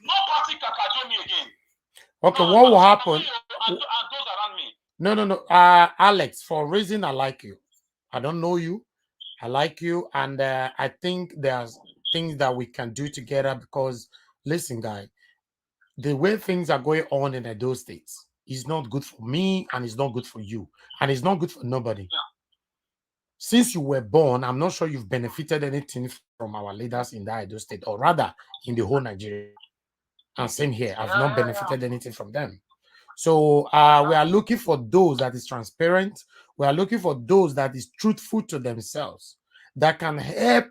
No party can cajole me again. Okay, what will happen? And those around me. No. Alex, for a reason I like you. I don't know you. I like you, and I think there's things that we can do together because, listen, guy, the way things are going on in those states is not good for me, and it's not good for you, and it's not good for nobody. Yeah. Since you were born, I'm not sure you've benefited anything from our leaders in that Edo state, or rather in the whole Nigeria. And same here, I've not benefited anything from them. So we are looking for those that is transparent. We are looking for those that is truthful to themselves, that can help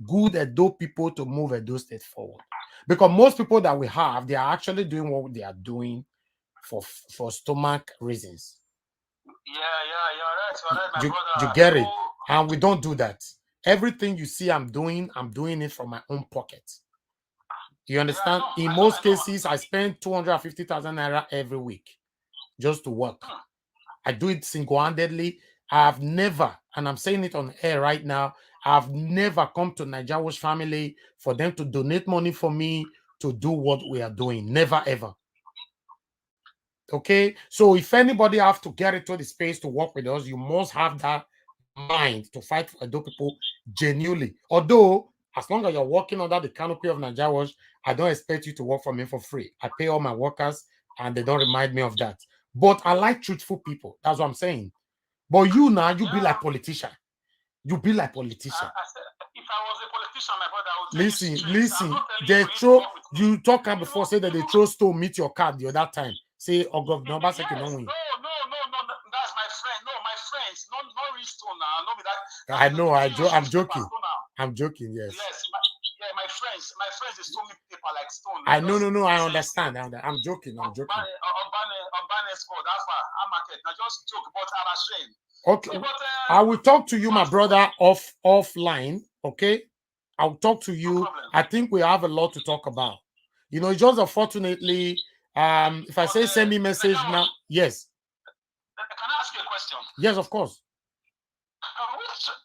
good Edo people to move Edo state forward. Because most people that we have, they are actually doing what they are doing for stomach reasons. Yeah, you're right, my brother. You get it? And we don't do that. Everything you see I'm doing it from my own pocket. You understand? In most cases, I spend 250,000 naira every week just to work. I do it single-handedly. I've never, and I'm saying it on air right now, I've never come to Nigeria's family for them to donate money for me to do what we are doing. Never, ever. Okay? So if anybody have to get into the space to work with us, you must have that mind to fight for Edo people genuinely. Although As long as you're working under the canopy of Naija Watch, I don't expect you to work for me for free. I pay all my workers, and they don't remind me of that. But I like truthful people. That's what I'm saying. But you now, you be like politician. You be like politician. I said, if I was a politician, my brother, I would tell Listen, you straight. listen. I'm not telling They you to throw work with me. you talk about before say that they throw stone meet your card the other time. Say Yes, Governor Obaseki no, don't win. that's my friend. No, my friends, not Stone now. No, be that. I know. I'm joking. Stone now. I'm joking. Yes. Yes, my friends, they stole me paper like stone. I know. No. I understand. I'm joking. I'm joking. Obane score. That's why I'm market. I just joke, but I'm ashamed. Okay. So, but, I will talk to you, my brother, offline. Okay. I'll talk to you. No, I think we have a lot to talk about. You know, it's just unfortunately, if I say send me message now, yes. Can I ask you a question? Yes, of course.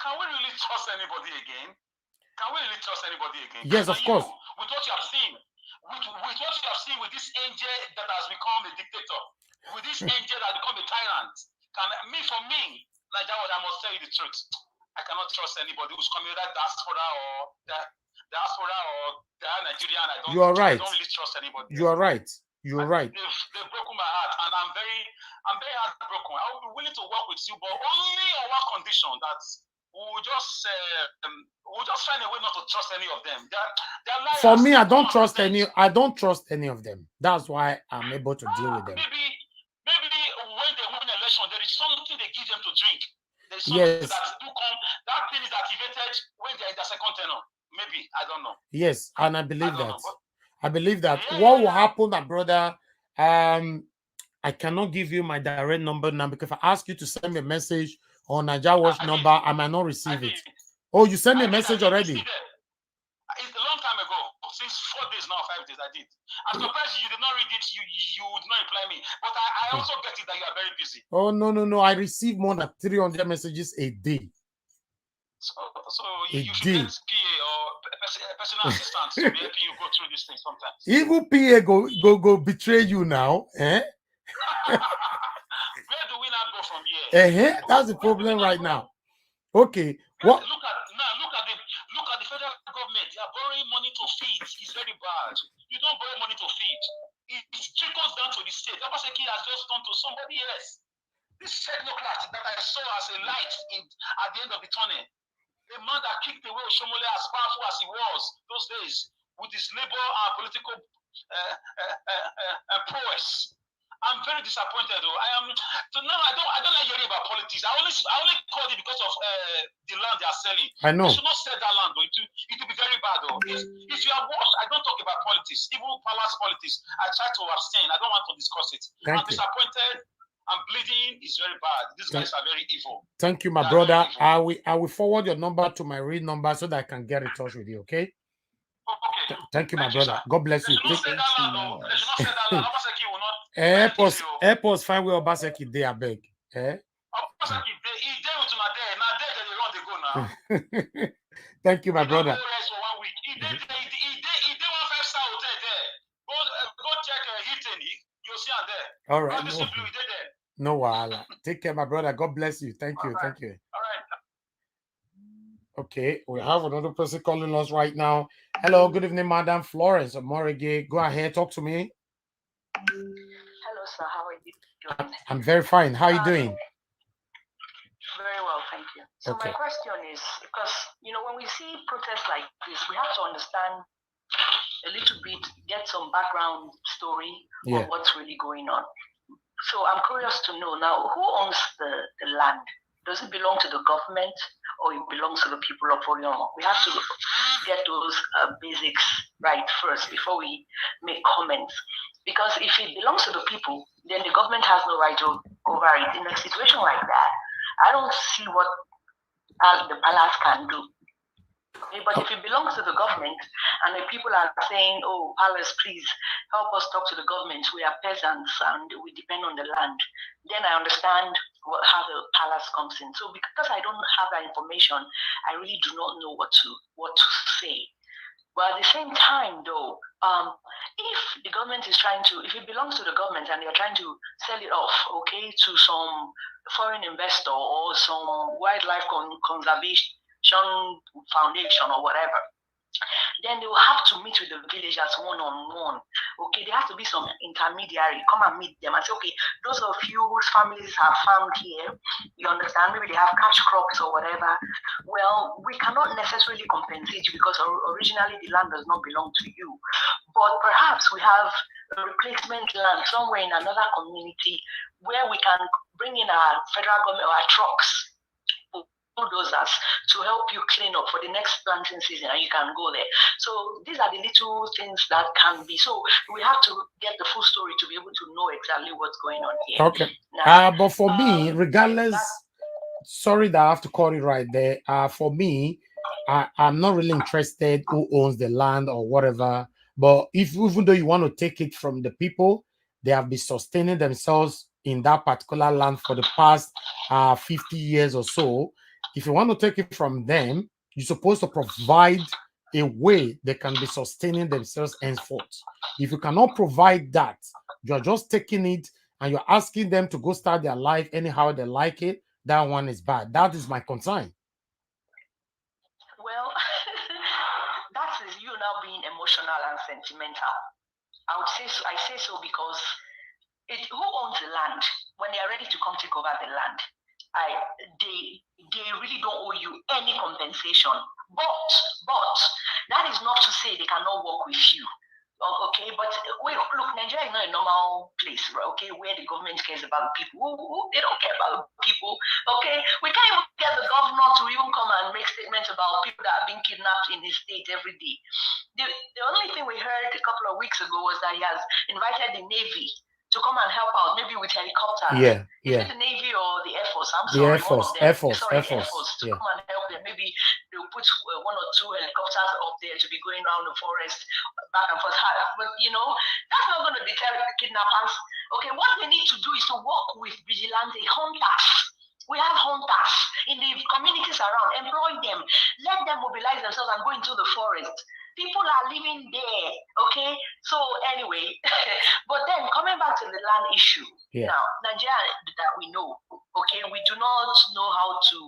Can we really trust anybody again? Can we really trust anybody again? Yes, of course. With what you have seen, with what you have seen with this angel that has become a dictator, with this angel that has become a tyrant, for me, Naija, I must tell you the truth. I cannot trust anybody who's coming with that diaspora or Nigerian. I don't really trust anybody. You are right. You're right. They've broken my heart, and I'm very heartbroken. I will be willing to work with you, but only on one condition: that we'll just find a way not to trust any of them. They're liars. For me, I don't trust any. I don't trust any of them. That's why I'm able to deal with them. Maybe when they win election, there is something they give them to drink. There's something that do come. That thing is activated when they're in the second tenor. Maybe, I don't know. Yes, and I believe that. I believe that. What will happen, my brother? I cannot give you my direct number now because if I ask you to send me a message on Naija Watch number, I might not receive it. Oh, you sent me a message already? It's a long time ago. Since 4 days now, 5 days, I did. I'm surprised you did not read it. You would not reply me. But I also get it that you are very busy. Oh, no. I receive more than 300 messages a day. So you should get PA or personal assistant to be helping you go through these things sometimes. Even PA go betray you now, eh? Where do we not go from here? That's the problem right now. Okay. What? Look at the federal government. They are borrowing money to feed. It's very bad. You don't borrow money to feed. It trickles down to the state. Obaseki has just gone to somebody else. This technocrat that I saw as a light at the end of the tunnel. A man that kicked away Oshomole as powerful as he was those days with his labor and political prowess. I'm very disappointed though. So now I don't like hearing about politics. I only called it because of the land they are selling. I know. They should not sell that land though. It will be very bad though. If you have watched, I don't talk about politics, even palace politics. I try to abstain. I don't want to discuss it. I'm disappointed. I'm bleeding. It's very bad. These guys are very evil. Thank you, my brother. I will forward your number to my real number so that I can get in touch with you. Okay. Okay. Thank you, my brother. God bless you. Airports fine with Obaseki there, I beg. Thank you, my brother. All right. No wahala. Take care, my brother. God bless you. Thank you. Thank you. All right. Okay, we have another person calling us right now. Hello, good evening, Madam Florence Morige. Go ahead, talk to me. Hello, sir. How are you doing? I'm very fine. How are you doing? Very well, thank you. So my question is, because, when we see protests like this, we have to understand a little bit, get some background story on what's really going on. So I'm curious to know now, who owns the land? Does it belong to the government or it belongs to the people of Orhionmwon? We have to get those basics right first before we make comments. Because if it belongs to the people, then the government has no right over it. In a situation like that, I don't see what the palace can do. But if it belongs to the government and the people are saying, oh, palace, please help us talk to the government. We are peasants and we depend on the land. Then I understand how the palace comes in. So because I don't have that information, I really do not know what to say. But at the same time, though, if the government is if it belongs to the government and they're trying to sell it off, to some foreign investor or some wildlife conservation foundation or whatever, then they will have to meet with the villagers one-on-one. Okay, there has to be some intermediary, come and meet them and say, okay, those of you whose families have farmed here, you understand, maybe they have cash crops or whatever. Well, we cannot necessarily compensate you because originally the land does not belong to you. But perhaps we have a replacement land somewhere in another community where we can bring in our federal government or our trucks, bulldozers, to help you clean up for the next planting season, and you can go there. So these are the little things that can be. So we have to get the full story to be able to know exactly what's going on here. Okay. Now, But for me, regardless, sorry that I have to call it right there. For me, I'm not really interested who owns the land or whatever. But even though you want to take it from the people, they have been sustaining themselves in that particular land for the past 50 years or so. If you want to take it from them, you're supposed to provide a way they can be sustaining themselves henceforth. If you cannot provide that, you're just taking it and you're asking them to go start their life anyhow they like it. That one is bad. That is my concern. Well, that is you now being emotional and sentimental. I say so because who owns the land? When they are ready to come take over the land, they really don't owe you any compensation. But that is not to say they cannot work with you. Okay, but look, Nigeria is not a normal place, right? Okay, where the government cares about people. They don't care about people. Okay, we can't even get the governor to even come and make statements about people that are being kidnapped in his state every day. The only thing we heard a couple of weeks ago was that he has invited the Navy to come and help out, maybe with helicopters. Is it the Navy or the Air Force? I'm sorry, Air Force, Air Force, Air Force to come and help them. Maybe they'll put 1 or 2 helicopters up there to be going around the forest back and forth. But that's not going to deter kidnappers. Okay, what they need to do is to work with vigilante hunters. We have hunters in the communities around. Employ them. Let them mobilize themselves and go into the forest. People are living there, okay? So anyway, but then coming back to the land issue, now, Nigeria that we know, okay, we do not know how to,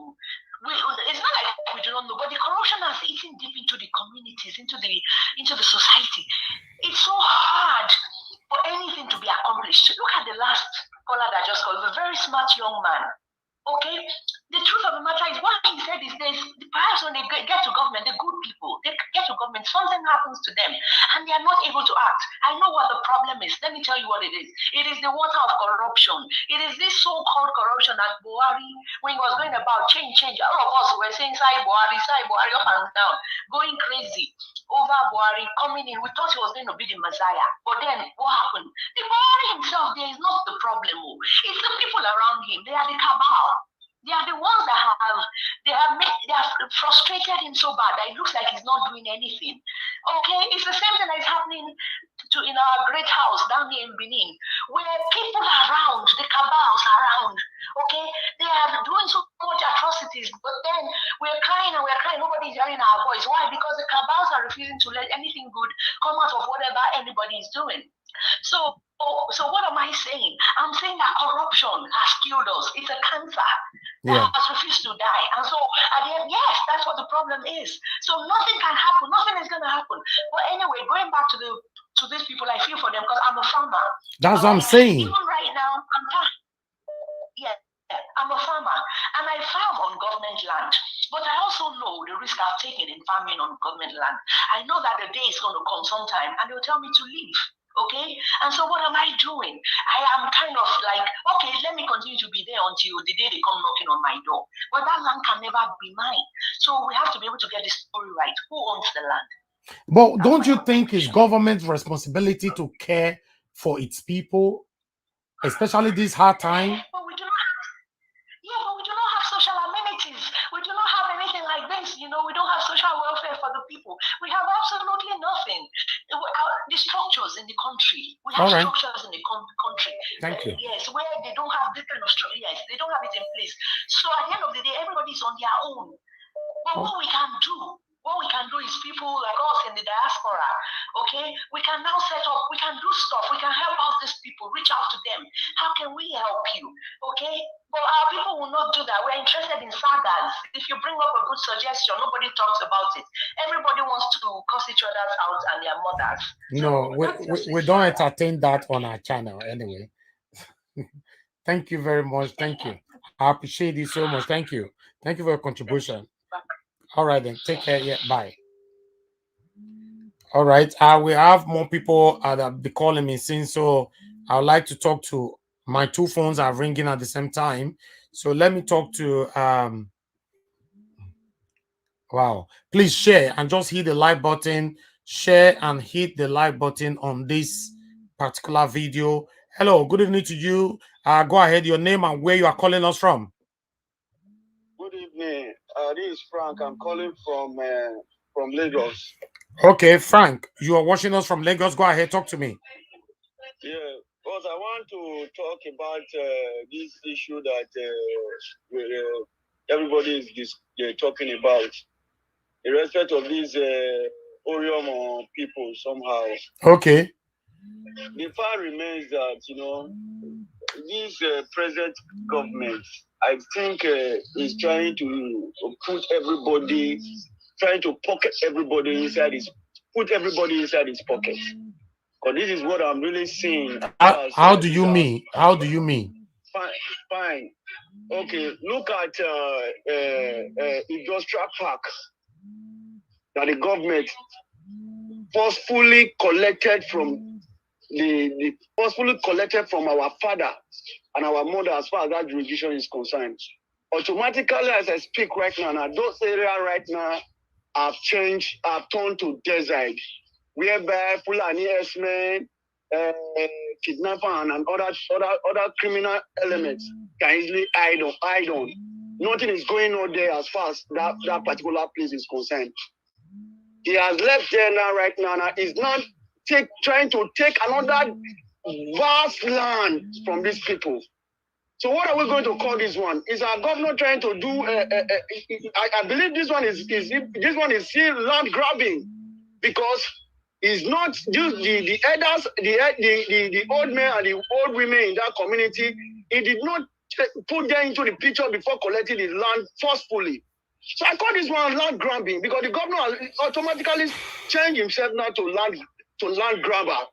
it's not like we do not know, but the corruption has eaten deep into the communities, into the society. It's so hard for anything to be accomplished. Look at the last caller that just called, a very smart young man. Okay, the truth of the matter is what he said is this: perhaps when they get to government, the good people, they get to government, something happens to them and they are not able to act. I know what the problem is. Let me tell you what it is. It is the water of corruption. It is this so-called corruption that Buhari, when he was going about change, all of us were saying, Sai Buhari, up and down, going crazy over Buhari coming in. We thought he was going to be the Messiah. But then what happened? The Buhari himself, there is not the problem. It's the people around him. They are the cabal. They are the ones that they have frustrated him so bad that it looks like he's not doing anything. Okay, it's the same thing that is happening in our great house down here in Benin, where people are around, the cabals are around. Okay, they are doing so much atrocities, but then we're crying and we're crying. Nobody's hearing our voice. Why? Because the cabals are refusing to let anything good come out of whatever anybody is doing. So what am I saying? I'm saying that corruption has killed us. It's a cancer that has refused to die. And so at the end, yes, that's what the problem is. So nothing can happen. Nothing is going to happen. But anyway, going back to these people, I feel for them because I'm a farmer. That's what I'm saying. Even right now, I'm a farmer and I farm on government land. But I also know the risk I've taken in farming on government land. I know that the day is going to come sometime and they'll tell me to leave. Okay, and so what am I doing? I am kind of like, okay, let me continue to be there until the day they come knocking on my door. But that land can never be mine. So we have to be able to get the story right. Who owns the land? But don't you think it's government's responsibility to care for its people, especially this hard time? But we do not have social amenities. We do not have anything like this. We don't have social welfare for the people. We have absolutely nothing. The structures in the country. We have structures in the country. Thank you. Yes, where they don't have this kind of structure. Yes, they don't have it in place. So at the end of the day, everybody's on their own. But what we can do What we can do is people like us in the diaspora, okay? We can now set up, we can do stuff, we can help out these people, reach out to them. How can we help you, okay? But our people will not do that. We're interested in sagas. If you bring up a good suggestion, nobody talks about it. Everybody wants to curse each other out and their mothers. No, we don't entertain that on our channel anyway. Thank you very much. Thank you. I appreciate you so much. Thank you. Thank you for your contribution. All right, then. Take care. Yeah, bye. All right. We have more people that be calling me since, so I would like to talk to my two phones are ringing at the same time. So let me talk to wow. Please share and just hit the like button. Share and hit the like button on this particular video. Hello, good evening to you. Go ahead, your name and where you are calling us from. Good evening. This is Frank. I'm calling from Lagos. Okay, Frank, you are watching us from Lagos. Go ahead, talk to me. Yeah, because I want to talk about this issue that everybody is talking about, in respect of these Orhionmwon people somehow. Okay. The fact remains that, you know, this present government, I think, is trying to put everybody, trying to pocket everybody inside his, put everybody inside his pocket. Because this is what I'm really seeing. How do you mean? How do you mean? Fine. Okay, look at industrial park that the government forcefully collected from forcefully collected from our father and our mother as far as that jurisdiction is concerned. Automatically, as I speak right now, those areas right now have changed, have turned to desert, whereby Fulani herdsmen, kidnapper and other criminal elements can easily hide on. Nothing is going on there as far as that particular place is concerned. He has left there now, right now. He's not trying to take another vast land from these people. So what are we going to call this one? Is our governor trying to do? I believe this one is still land grabbing, because it's not the elders, the old men and the old women in that community. He did not put them into the picture before collecting the land forcefully. So I call this one land grabbing, because the governor has automatically changed himself now to land grabber.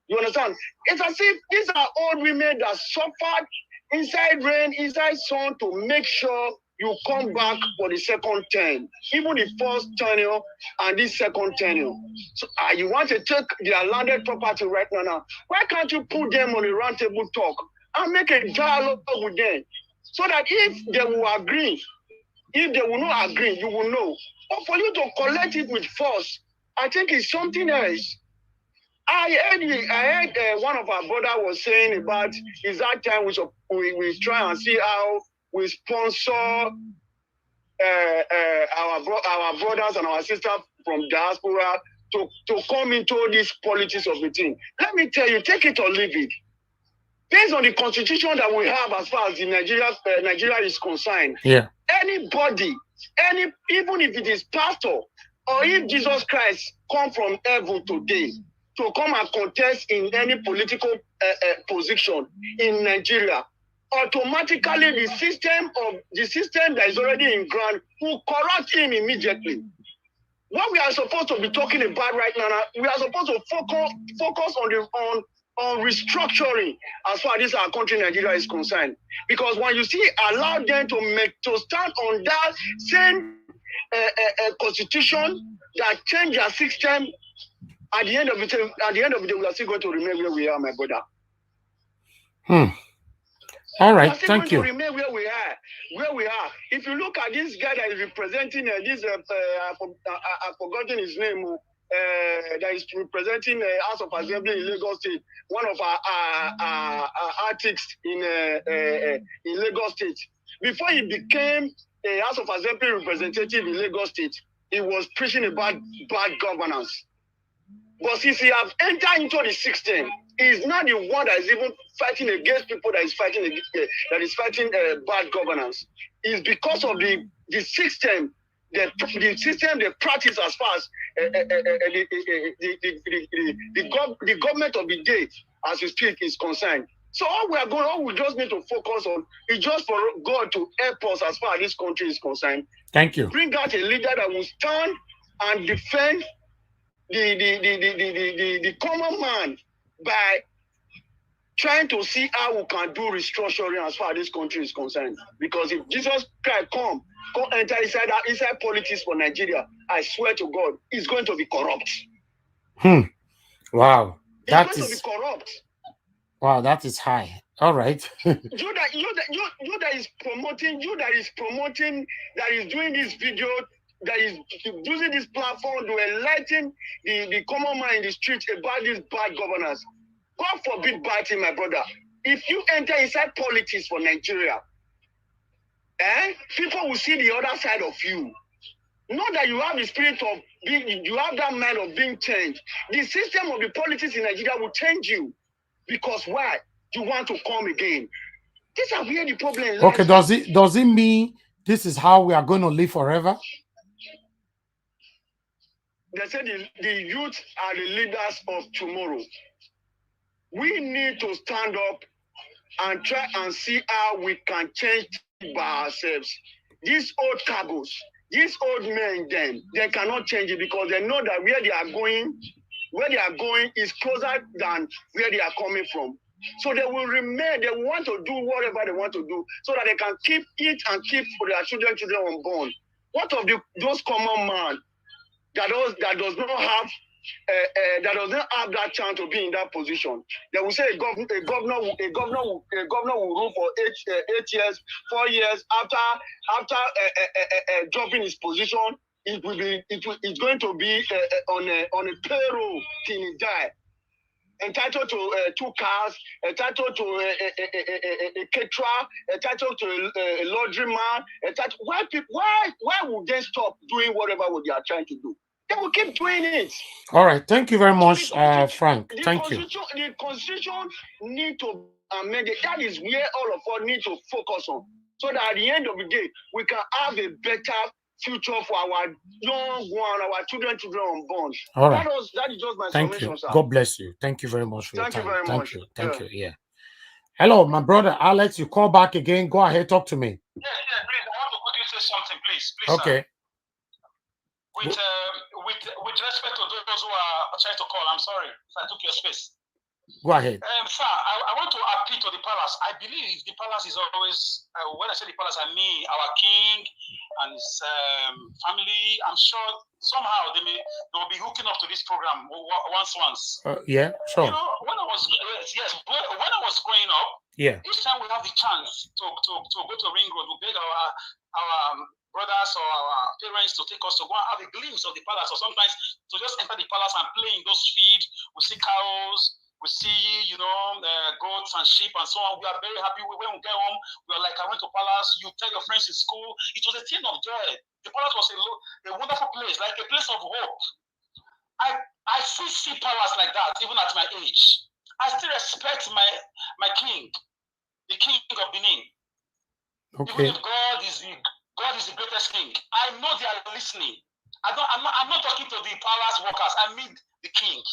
You understand? It's as if these are old women that suffered inside rain, inside sun, to make sure you come back for the second term, even the first tenure and this second tenure. So you want to take their landed property right now. Why can't you put them on a round table talk and make a dialogue with them, so that if they will agree, if they will not agree, you will know. But for you to collect it with force, I think it's something else. I heard one of our brothers was saying about, is that time we try and see how we sponsor our brothers and our sisters from diaspora to come into this politics of the thing. Let me tell you, take it or leave it. Based on the constitution that we have as far as the Nigeria is concerned, yeah, anybody, even if it is pastor or if Jesus Christ come from heaven today to come and contest in any political position in Nigeria, automatically the system that is already in ground will corrupt him immediately. What we are supposed to be talking about right now, we are supposed to focus on restructuring as far as this our country Nigeria is concerned. Because when you see allow them to stand on that same constitution that change their system, at the end of the day, we are still going to remain where we are, my brother. All right, thank you. We are still going to remain where we are. If you look at this guy that is representing I've forgotten his name, that is representing House of Assembly in Lagos State, one of our artists in Lagos State. Before he became a House of Assembly representative in Lagos State, he was preaching about bad governance. But since he has entered into the system, he is not the one that is even fighting against people that is fighting bad governance. It's because of the system the system they practice as far as the government of the day as we speak is concerned. So all we just need to focus on is just for God to help us as far as this country is concerned. Thank you. Bring out a leader that will stand and defend the common man by trying to see how we can do restructuring as far as this country is concerned. Because if Jesus Christ come enter inside politics for Nigeria, I swear to God, it's going to be corrupt. Wow. That it's is going to be corrupt. Wow, that is high. All right. you that is promoting, that is doing this video, that is using this platform to enlighten the common man in the street about these bad governors. God forbid bad thing, my brother. If you enter inside politics for Nigeria, people will see the other side of you. Not that you have the spirit of being, you have that mind of being changed. The system of the politics in Nigeria will change you. Because why? You want to come again. These are where the problem lies. Okay, does it mean this is how we are going to live forever? They say the youth are the leaders of tomorrow. We need to stand up and try and see how we can change by ourselves. These old cargos, these old men, they cannot change it because they know that where they are going is closer than where they are coming from. So they will remain, they want to do whatever they want to do so that they can keep it and keep for their children unborn. What of those common man that does not have that chance to be in that position? They will say a governor will rule for 8 years, 4 years after dropping his position. It's going to be on a payroll till he die. Entitled to 2 cars, entitled to a caterer, entitled to a laundryman. Why would they stop doing whatever they are trying to do? They will keep doing it. All right. Thank you very much, Frank. Thank you. The constitution need to amend it. That is where all of us need to focus on. So that at the end of the day, we can have a better future for our young one, our children unborn. All right. That is just my Thank summation, you. sir. God bless you. Thank you very much for your time. Thank you very much. Thank you. Yeah. Hello, my brother Alex. You call back again. Go ahead. Talk to me. Yeah, please. I want to quickly say something, please. Okay. Sir. With respect to those who are trying to call, I'm sorry if I took your space. Go ahead. Sir, I want to appeal to the palace. I believe the palace is always, when I say the palace, I mean our king and his family. I'm sure somehow they will be hooking up to this program once. Yeah, sure. You know, when I was growing up, each time we have the chance to go to Ring Road, we beg our brothers or our parents to take us to go and have a glimpse of the palace, or sometimes to just enter the palace and play in those fields. We see cows. We see, goats and sheep and so on. We are very happy. When we get home, we are like, I went to palace. You tell your friends in school. It was a thing of joy. The palace was a wonderful place, like a place of hope. I still see palace like that, even at my age. I still respect my king, the king of Benin. Okay. Even if God is the greatest king, I know they are listening. I'm not talking to the palace workers. I mean the king.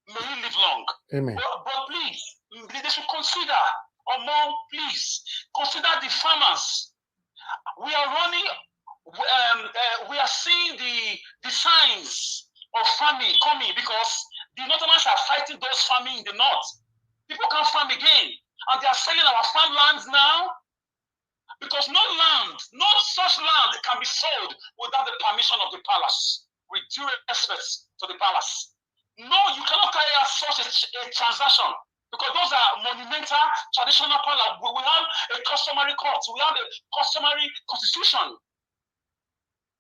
May he live long. Amen. But please, they should consider, or more, please, consider the farmers. We are running, we are seeing the signs of famine coming because the Northerners are fighting those farming in the north. People can't farm again. And they are selling our farmlands now because no such land can be sold without the permission of the palace, with due respect to the palace. No, you cannot carry out such a transaction because those are monumental traditional palace. We have a customary court. We have a customary constitution.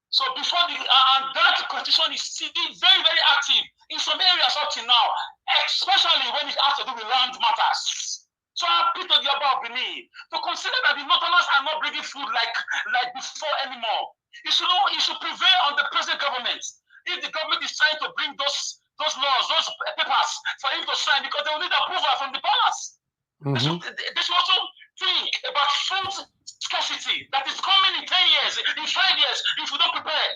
So before and that constitution is still very, very active in some areas up till now, especially when it has to do with land matters. So I appeal to the above Benin to consider that the Northerners are not bringing food like before anymore. You should prevail on the present government. If the government is trying to bring those laws, those papers for him to sign, because they will need approval from the palace. They should also think about food scarcity that is coming in 10 years, in 5 years, if we don't prepare.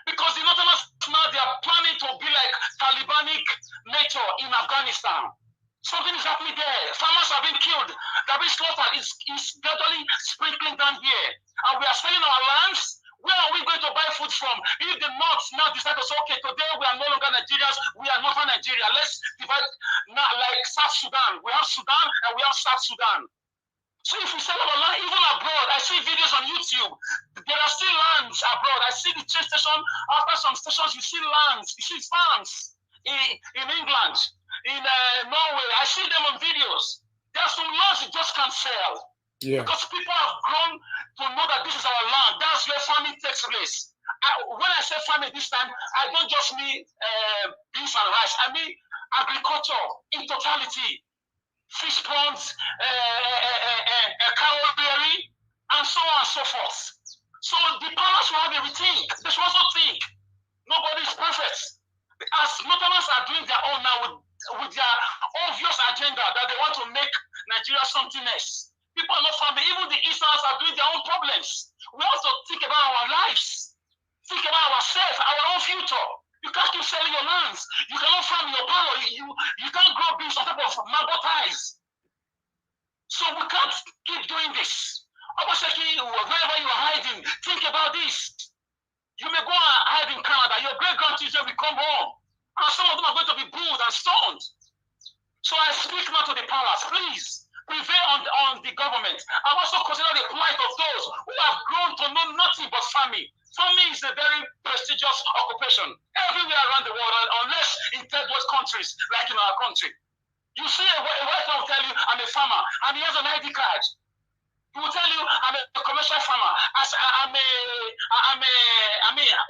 Because the Northerners now, they are planning to be like Talibanic nature in Afghanistan. Something is happening there. Farmers are being killed. They're being slaughtered. It's gradually sprinkling down here. And we are selling our lands. Where are we going to buy food from? If the North now decide to say, okay, today we are no longer Nigerians, we are Northern Nigeria. Let's divide now like South Sudan. We have Sudan and we have South Sudan. So if we sell our land, even abroad, I see videos on YouTube. There are still lands abroad. I see the train station. After some stations, you see lands, you see farms in England, in Norway. I see them on videos. There are some lands you just can't sell. Yeah. Because people have grown to know that this is our land. That's where farming takes place. When I say farming this time, I don't just mean beans and rice. I mean agriculture in totality. Fish ponds, cow dairy, and so on and so forth. So the powers will have a rethink. They should also think. Nobody is perfect. As Northerners are doing their own now with their obvious agenda that they want to make Nigeria something else. People are not farming. Even the Easterners are doing their own problems. We have to think about our lives. Think about ourselves, our own future. You can't keep selling your lands. You cannot farm your power. You can't grow beans on top of marble ties. So we can't keep doing this. Obviously, wherever you are hiding, think about this. You may go and hide in Canada. Your great-grandchildren will come home. And some of them are going to be bullied and stoned. So I speak now to the powers. Please, prevail on the government. I also consider the plight of those who have grown to know nothing but farming. Farming is a very prestigious occupation everywhere around the world, unless in third world countries like in our country. You see a white man will tell you, I'm a farmer, and he has an ID card. He will tell you, I'm a commercial farmer. I'm a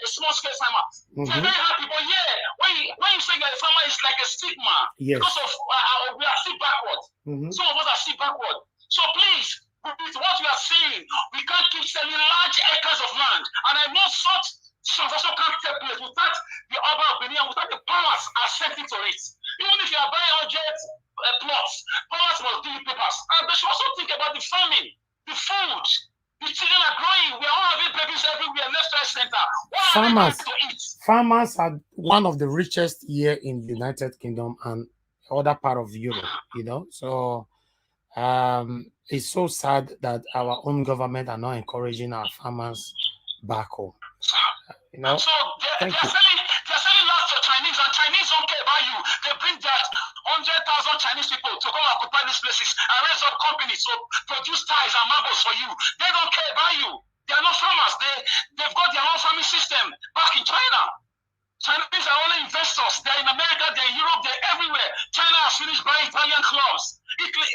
small-scale farmer. They're very happy, but yeah, when you say you're a farmer, it's like a stigma. Yes. Because of we are still backward. Some of us are still backward. So please, with what we are seeing, we can't keep selling large acres of land. And I know such transaction can't take place without the Oba of Benin and without the powers assenting to it. Even if you are buying 100 plots, powers must give you papers. And they should also think about the farming, the food. The children are growing. We are all having babies everywhere, left, right, center. What are they going to eat? Farmers are one of the richest here in the United Kingdom and other part of Europe, you know. So it's so sad that our own government are not encouraging our farmers back home. You know, so they're selling lots to Chinese, and Chinese don't care about you. They bring that 100,000 Chinese people to come and occupy these places and raise up companies to produce ties and marbles for you. They don't care about you. They are not farmers. They've got their own farming system back in China. Chinese are only investors. They're in America, they're in Europe, they're everywhere. China has finished buying Italian clubs. Italy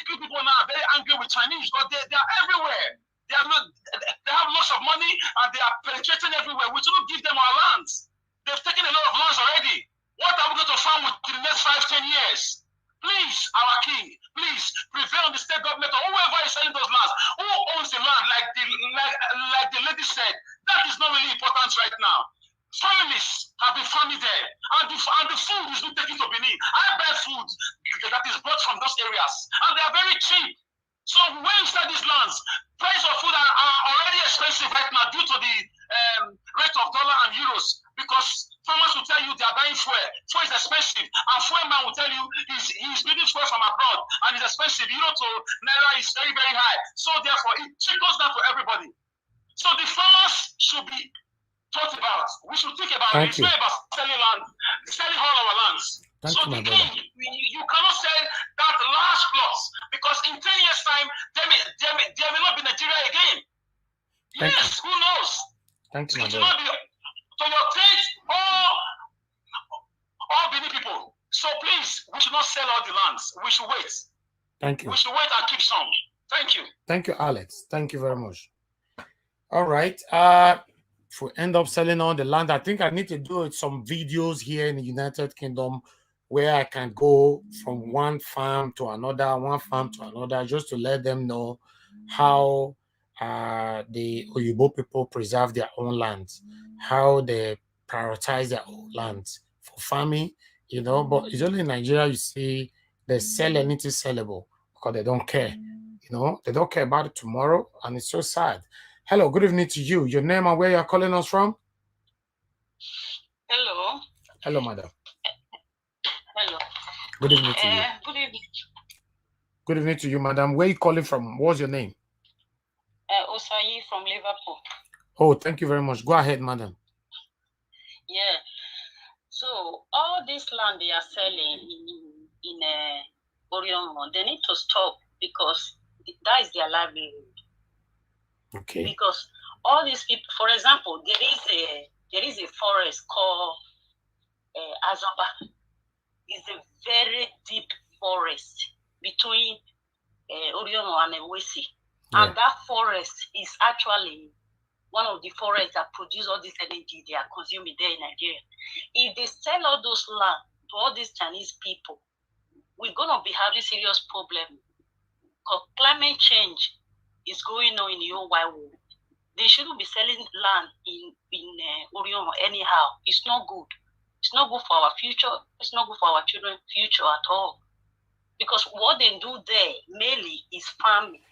people now are very angry with Chinese, but they are everywhere. They have lots of money and they are penetrating everywhere. We shouldn't give them our lands. They've taken a lot of lands already. What are we going to farm within the next 5-10 years? Please, our king, please prevail on the state government or whoever is selling those lands. Who owns the land? Like the lady said, that is not really important right now. Families have been farming there, and the food is being taken to Benin. I buy food that is brought from those areas, and they are very cheap. So when you start these lands, price of food are already expensive right now due to the rate of dollar and euros, because farmers will tell you they are buying fuel. Fuel is expensive, and fuel man will tell you he's bringing fuel from abroad, and it's expensive. Euro to naira is very, very high. So therefore, it trickles down to everybody. So the farmers should be thought about. We should think about it. It's not about selling land, selling all our lands. So the king, you cannot sell that large plots, because in 10 years' time, there may not be Nigeria again. Yes, who knows? Thank you, my brother. It will not be to your taste all Benin people. So please, we should not sell all the lands. We should wait. Thank you. We should wait and keep some. Thank you. Thank you, Alex. Thank you very much. All right. If we end up selling all the land, I think I need to do some videos here in the United Kingdom where I can go from one farm to another, just to let them know how the Oyibo people preserve their own lands, how they prioritize their own lands for farming, you know. But it's only in Nigeria you see they sell anything sellable because they don't care. You know, they don't care about it tomorrow, and it's so sad. Hello, good evening to you. Your name and where you're calling us from? Hello. Hello, madam. Hello. Good evening to you. Good evening. Good evening to you, madam. Where are you calling from? What's your name? Osayi from Liverpool. Oh, thank you very much. Go ahead, madam. Yeah. So all this land they are selling in Orhionmwon, they need to stop because that is their livelihood. Okay. Because all these people, for example, there is a forest called Azoba. It's a very deep forest between Orhionmwon and Ewesi. Yeah. And that forest is actually one of the forests that produce all this energy they are consuming there in Nigeria. If they sell all those land to all these Chinese people, we're going to be having serious problem. Because climate change is going on in the whole wide world. They shouldn't be selling land in Orhionmwon anyhow. It's not good. It's not good for our future. It's not good for our children's future at all. Because what they do there mainly is farming.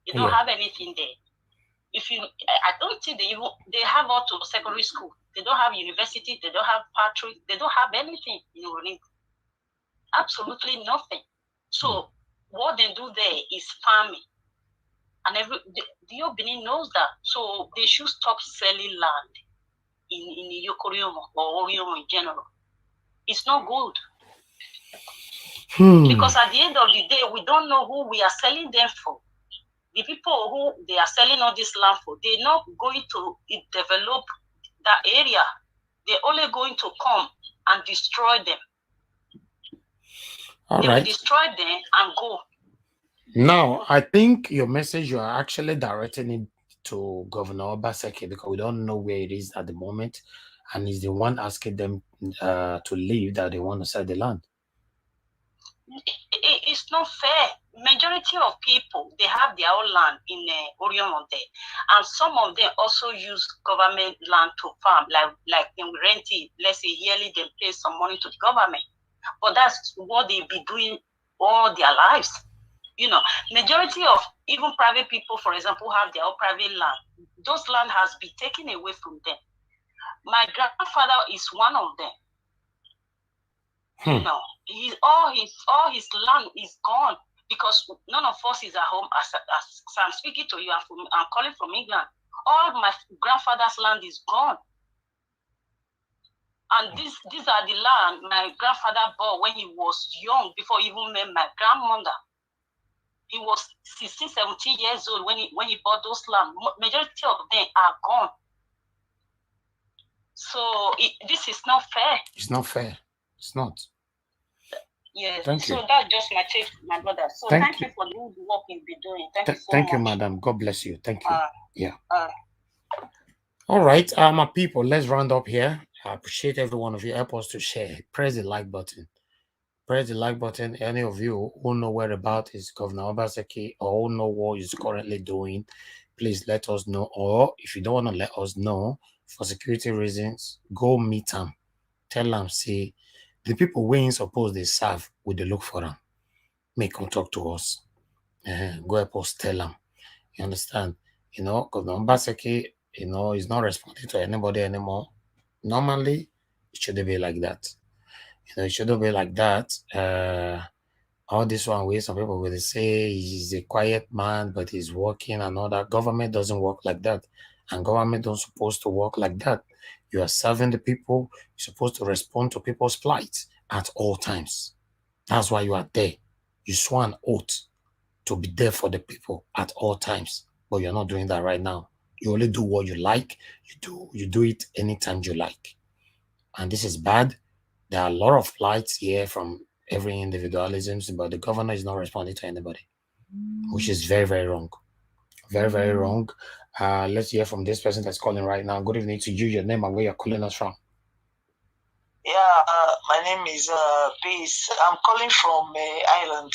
They don't have anything there. I don't think they have up to secondary school. They don't have university. They don't have factory. They don't have anything in Urhonigbe. Absolutely nothing. So what they do there is farming, and the Benin knows that. So they should stop selling land in Orhionmwon or Orhionmwon in general. It's not good. Because at the end of the day, we don't know who we are selling them for. The people who they are selling all this land for, they're not going to develop that area. They're only going to come and destroy them. They will destroy them and go. Now, I think your message, you are actually directing it to Governor Obaseki because we don't know where it is at the moment. And he's the one asking them to leave, that they want to sell the land. It's not fair. Majority of people, they have their own land in Orhionmwon there, and some of them also use government land to farm, like they rent it. Let's say yearly they pay some money to the government, but that's what they be doing all their lives. You know, majority of even private people, for example, have their own private land. Those land has been taken away from them. My grandfather is one of them. You know, all his land is gone because none of us is at home. As I'm speaking to you, I'm calling from England. All my grandfather's land is gone, and these are the land my grandfather bought when he was young, before he even met my grandmother. He was 16, 17 years old when he bought those land. Majority of them are gone. So this is not fair. It's not fair. It's not. Yes. Thank you. So that's just my take, my brother. So thank you for the good work you've been doing. Thank you so much. Thank you, madam. God bless you. Thank you. Yeah. All right, my people, let's round up here. I appreciate every one of you. Help us to share. Press the like button. Press the like button. Any of you who know where about is Governor Obaseki or who know what he's currently doing, please let us know. Or if you don't want to let us know for security reasons, go meet him. Tell them, see, the people we ain't supposed they serve, would they look for them? Make them talk to us. Go help us tell them. You understand? You know, Governor Obaseki, you know, is not responding to anybody anymore. Normally, it shouldn't be like that. You know, it shouldn't be like that. All this one way, some people will say he's a quiet man, but he's working and all that. Government doesn't work like that. And government don't supposed to work like that. You are serving the people. You're supposed to respond to people's plight at all times. That's why you are there. You swore an oath to be there for the people at all times. But you're not doing that right now. You only do what you like. You do it anytime you like. And this is bad. There are a lot of plights here from every individualism, but the governor is not responding to anybody, which is very, very wrong. Very, very wrong. Let's hear from this person that's calling right now. Good evening to you. Your name and where you're calling us from. Yeah, my name is Peace. I'm calling from Ireland.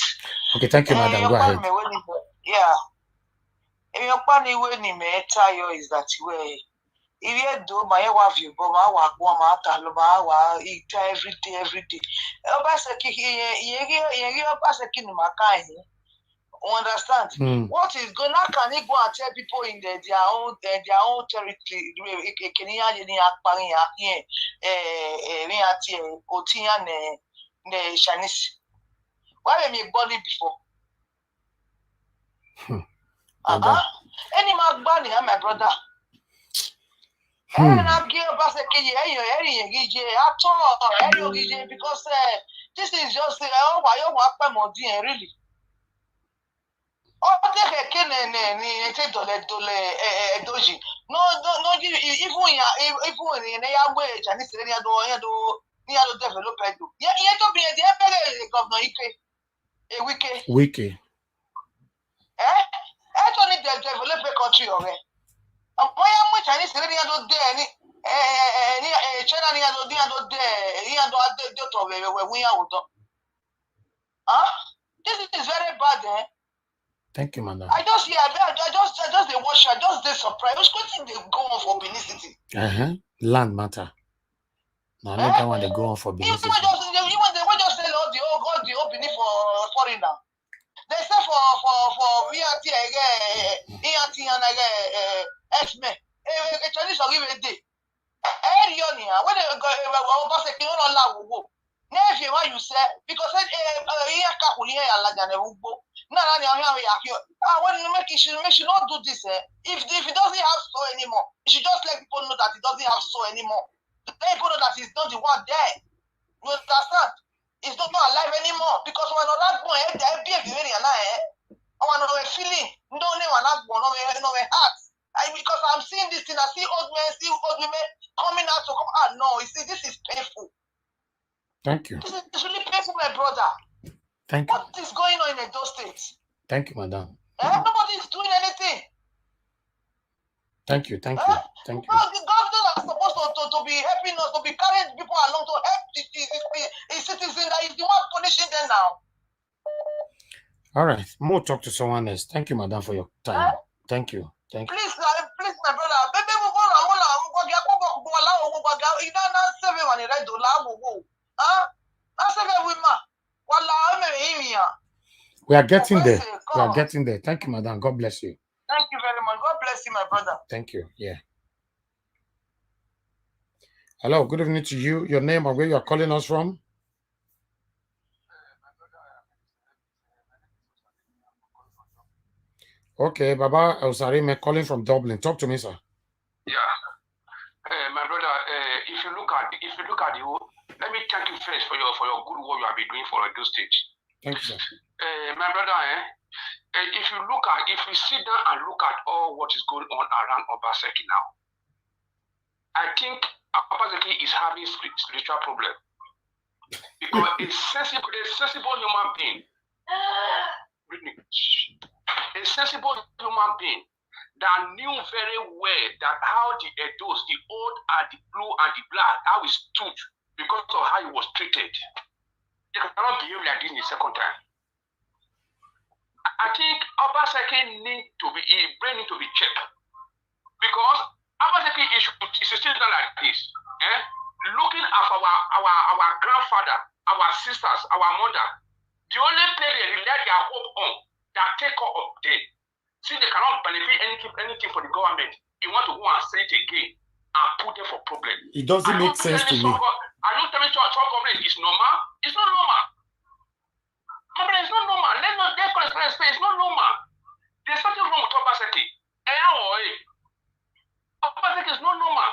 Okay, thank you, madam. Go ahead. Yeah. Is that way. If you do my view, but my every day. Understand? What is going on? Can he go and tell people in their own territory? Why me body before? Any man bunny, my brother. And I'm giving us a key, because this is just really. Oh, doji. No, even in a way, Chinese develop. Yeah, to be the governor, Wiki. Actually, they develop a country already. Why am I Chinese do there? China this is very bad, eh? Thank you, madam. I just they watch, I just they surprise. Which thing they go on for Benicity? Land matter. Now another one they go on for Benicity. Even they just sell all the Benin for foreigner. They say for VAT and X-Men. Chinese are giving a day. When they go over second on la wo. Never you say because when you make should not do this. If it doesn't have so anymore, you should just let people know that it doesn't have so anymore. Let people know that it's not the one there. You understand? It's not alive anymore because when that boy feeling no heart. Because I'm seeing this thing, I see old women coming out to come out. No, you see, this is painful. Thank you. This is really painful, my brother. Thank you. What is going on in those states? Thank you, madam. Nobody is doing anything. Thank you. No, the governors are supposed to be helping us, to be carrying people along to help the citizens. That is the one punishing them now. All right. More talk to someone else. Thank you, madam, for your time. Thank you. Thank you. Please, my brother. We are getting there. We are getting there. Thank you, madam. God bless you. Thank you very much. God bless you, my brother. Thank you. Yeah. Hello. Good evening to you. Your name and where you are calling us from? Okay, Baba Osarime calling from Dublin. Talk to me, sir. Yeah, my brother. If you look at the whole, let me thank you first for your good work you have been doing for Edo State. Thank you, sir. My brother, if you sit down and look at all what is going on around Obaseki now, I think Obaseki is having spiritual problem because a sensible human being. A sensible human being that knew very well that how the Edos, the old and the blue and the black, how it stood because of how he was treated. They cannot behave like this in the second time. I think Obaseki need to be checked because Obaseki is still not like this. Looking at our grandfather, our sisters, our mother, the only place they rely their hope on that take care of them. See, they cannot benefit anything for the government. You want to go and say it again and put them for problem. It doesn't make sense to me. I don't tell me some government is normal. It's not normal. Government is not normal. Let's not space. It's not normal. There's something wrong with Obaseki. Obaseki is not normal.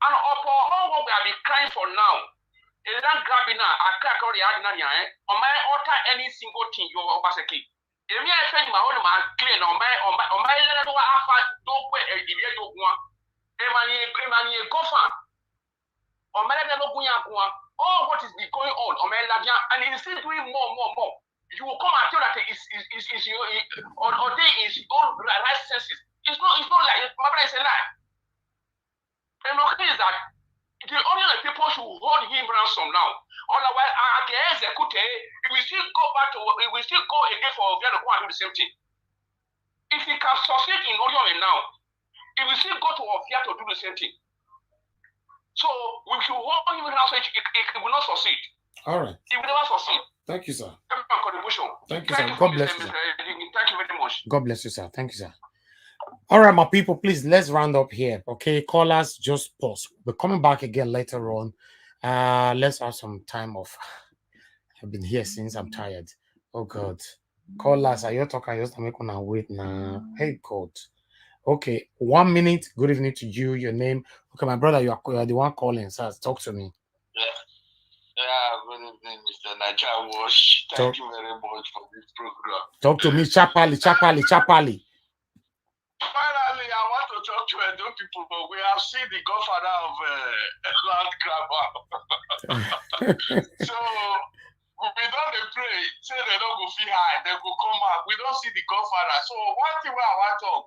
And upon all what we have been crying for now, a land grabbing now, I can't already add on my alter any single thing you Obaseki. If you are saying my own man clear on my little alpha, don't wear a divide of one. Emani Gofa. On my little Guyaguan. All what is going on my Ladia, and he's still doing more. You will come and tell that is your or they is all right senses. It's not like my brother is a lie. And okay is that the only people should hold him ransom now. Otherwise, we will still go again for the other one do the same thing. If he can succeed in Orhionmwon now, he will still go to Ofia to do the same thing. So we should hold him ransom. It will not succeed. All right. It will never succeed. Thank you, sir. My contribution. Thank you, sir. God bless you, sir. Thank you very much. God bless you, sir. Thank you, sir. All right, my people, please let's round up here. Okay, callers, just pause. We're coming back again later on. Let's have some time off. I've been here since I'm tired. Oh God. Callers, are you talking? Just make on wait now. Hey God. Okay, 1 minute. Good evening to you. Your name. Okay, my brother, you are the one calling. Sir, talk to me. Good evening, Mr. Naja Wash. Thank you very much for this program. Talk to me, chapali. Finally, I want to talk to Edo people, but we have seen the godfather of land grabber. So, we don't pray, say they don't go feel high, they go come out. We don't see the godfather. So, one thing where I want to talk,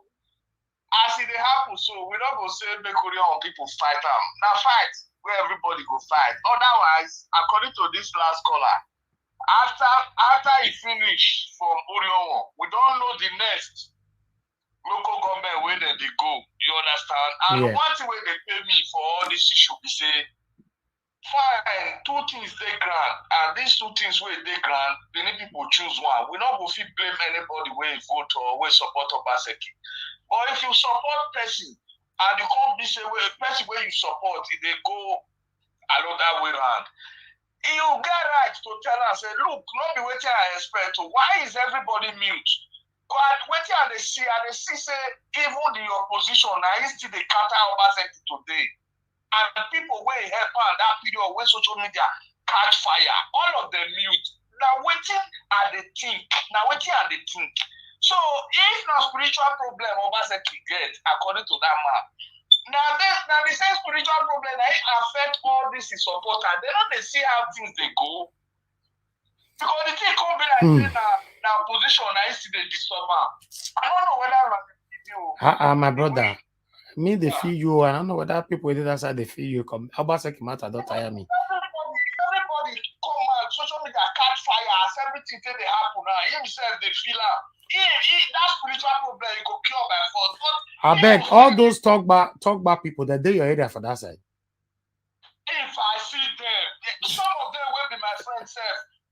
as it happens, so we don't go say make Korean people fight them. Now, fight where everybody go fight. Otherwise, according to this last caller, after he finish from Orhionmwon, we don't know the next local government where they go. You understand? And one thing where they pay me for all this issue, we say, fine, two things they grant, and these two things where they grant, they need people choose one. We not go fit blame anybody where you vote or where support Obaseki. But if you support person and you can't be say where person where you support, if they go another way around, you get right to tell us, say, look, not be waiting I expect. Why is everybody mute? But waiting and they see say even the opposition now still they counter Obaseki today. And the people where help on that period where social media catch fire, all of them mute. Now waiting and they think. So if no spiritual problem Obaseki get according to that man, now the same spiritual problem that affect all this is supporters. They don't see how things they go. Because the thing can't be like now position I see they disturb. I don't know whether my brother. Me they feel you, and I don't know whether people with that side they feel you. Come, Obaseki matter don't tire me. Everybody come out, social media catch fire, as everything they happen now. Himself they feel out. That spiritual problem you go cure by force. But I beg all those talk back people that they your area for that side. If I see them, some of them will be my friends.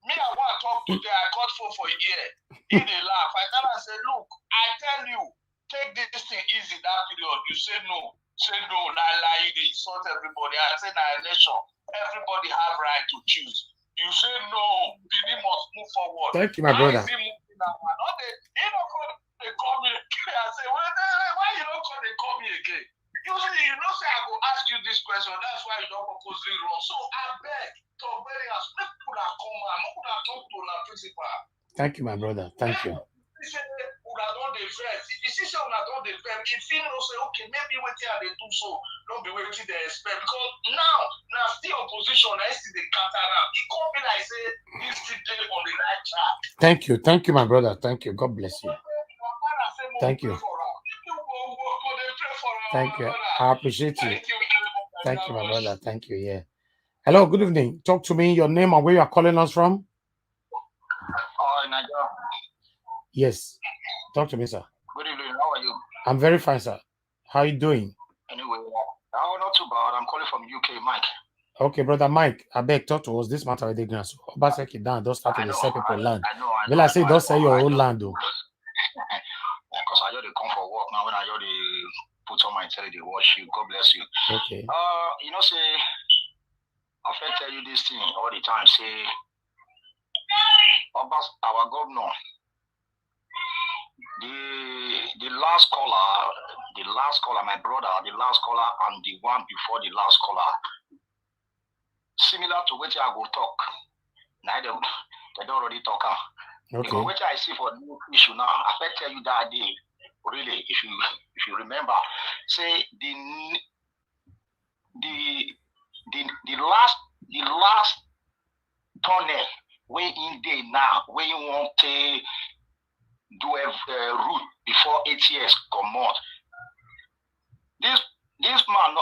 Me, I want to talk to them. I called for a year. If they laugh, I tell them, I say, look, I tell you, take this thing easy that period. You say no, lie, they insult everybody. I say, nah, election. Everybody have right to choose. You say no, Benin must move forward. Thank you, my brother. They call me again. I say, why you don't call me again? Usually, you know, say I go ask you this question. That's why you don't propose it wrong. So I beg to very ask people that come and I'm going to talk to the principal. Thank you, my brother. Thank you. If you see someone that don't defend, if you know say okay, maybe waiting and they do so, don't be waiting they expect because now still opposition, I see the counter now. It can't be like say this still on the right track. Thank you, my brother. Thank you. God bless you. Thank you. Thank you. I appreciate you. Thank you, my brother. Thank you. Yeah. Hello, good evening. Talk to me, your name and where you are calling us from. Nigeria. Yes. Talk to me, sir. Good evening. How are you? I'm very fine, sir. How are you doing? Anyway, not too bad. I'm calling from UK, Mike. Okay, brother Mike, I beg talk to us this matter with the grand. So Obaseki down, don't start to sell people land. Well, I say don't sell your own land though. Because I just come for work now when I just put on my telly, they watch you. God bless you. Okay. You know, say I tell you this thing all the time, say about our governor. The last caller, my brother, the last caller and the one before the last caller, similar to what I go talk. Now they don't already talk. Okay. Because what I see for the issue now, I tell you that day, really, if you remember, say the last tunnel way in there now, where you want to do a route before 8 years come out. This man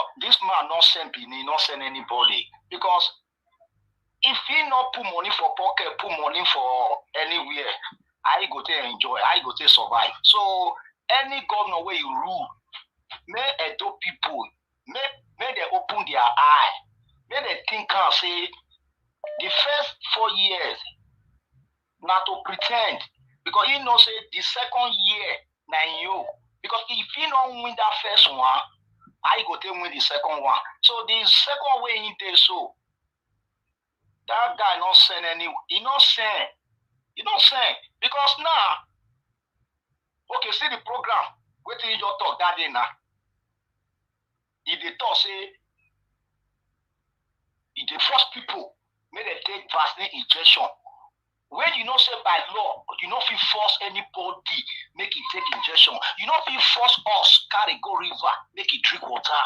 not send Benin, not send anybody, because if he not put money for pocket, put money for anywhere, I go to enjoy, I go to survive. So any governor where you rule, may Edo people, may they open their eye, may they think and say the first 4 years not to pretend. Because he knows say the second year, now you. Because if he don't win that first one, I go to win the second one. So the second way in there, so that guy not saying any, he not saying. Because now, okay, see the program. Wait till you talk that day now. If they talk, say, if they force people, may they take vaccine injection. When you know say by law, you know if you force anybody, make it take injection. You know if you force us, carry go river, make it drink water.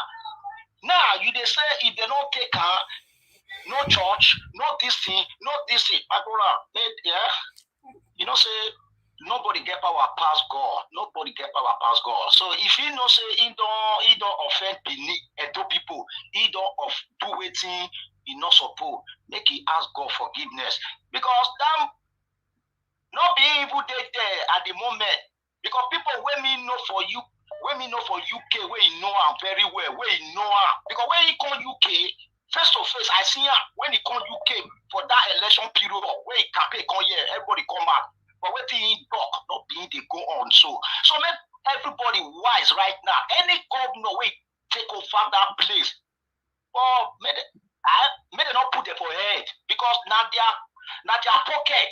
Now, you they say if they don't take her, no church, no this thing, no this thing. Yeah. You know, say nobody get power past God. Nobody get power past God. So if he know say he don't offend Edo people, he don't do waiting, he not suppose, make he ask God forgiveness. Because that not being able there at the moment. Because people when me know for you, when me know for UK, where you know her very well, where you know her. Because when he come UK, face to face, I see her when he come UK for that election period, where he campaign come here, everybody come out. But what he talk, not being they go on. So make everybody wise right now. Any governor will take over that place. Well, may they not put it for head. Because now their pocket,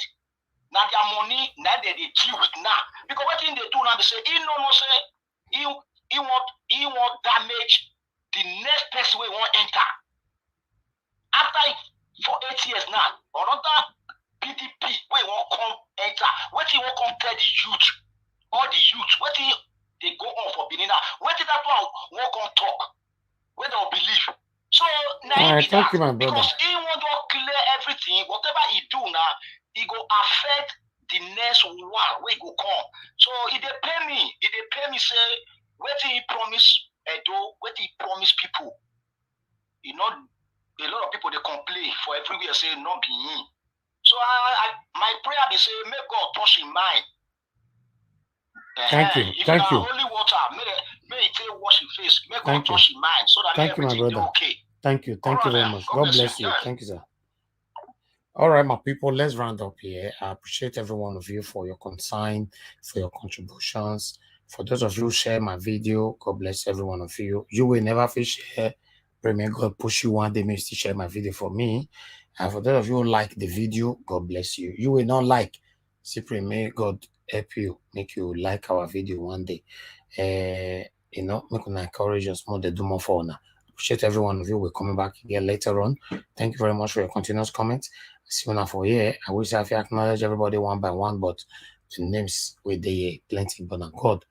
now their money, now they deal with now. Because what thing they do now, they say, he say he want damage the next person we want enter. After for 8 years now, or another PDP we won't come enter. What he won't come tell the youth, all the youth, what they go on for beginning now. What that one won't come talk, where they'll believe. So now thank you, my brother. Because he want to clear everything, whatever he do now, he go affect the next one where he go come. So if they pay me, say what he promise Edo, what he promise people. You know, a lot of people they complain for everywhere say not be him. So my prayer they say may God touch his mind. Thank you. If Thank you. Holy water, may it take wash his face, may Thank God you. touch his mind so that Thank you, my everything brother. okay. Thank you. Thank you very much. God bless you. Thank you, sir. All right, my people, let's round up here. I appreciate every one of you for your consign, for your contributions. For those of you who share my video, God bless every one of you. You will never feel share. Pray may God push you one day, may still share my video for me. And for those of you who like the video, God bless you. You will not like. Simply may God help you, make you like our video one day. You know, make us encourage us more to do more for now. Appreciate every one of you. We're coming back again later on. Thank you very much for your continuous comments. See you now for here. I wish I could acknowledge everybody one by one, but the names with the plenty, but God,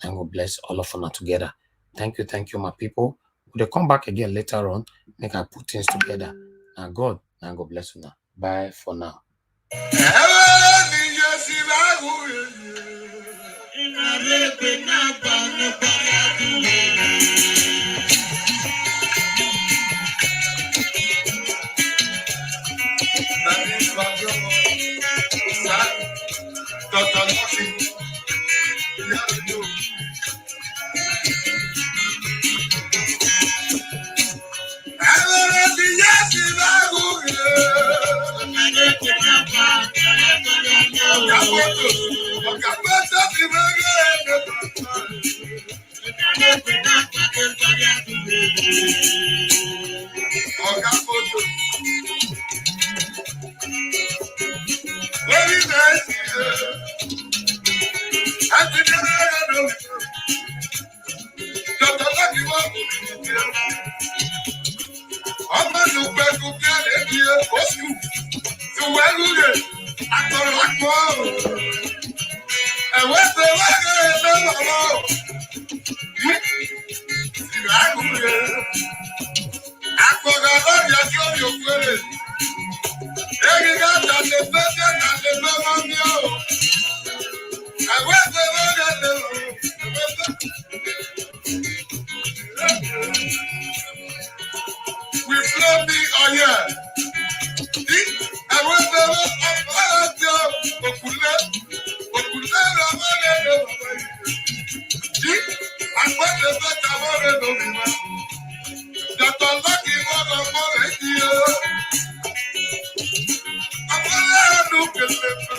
and God bless all of us together. Thank you, my people. We'll come back again later on. Make I put things together. And God bless you now. Bye for now.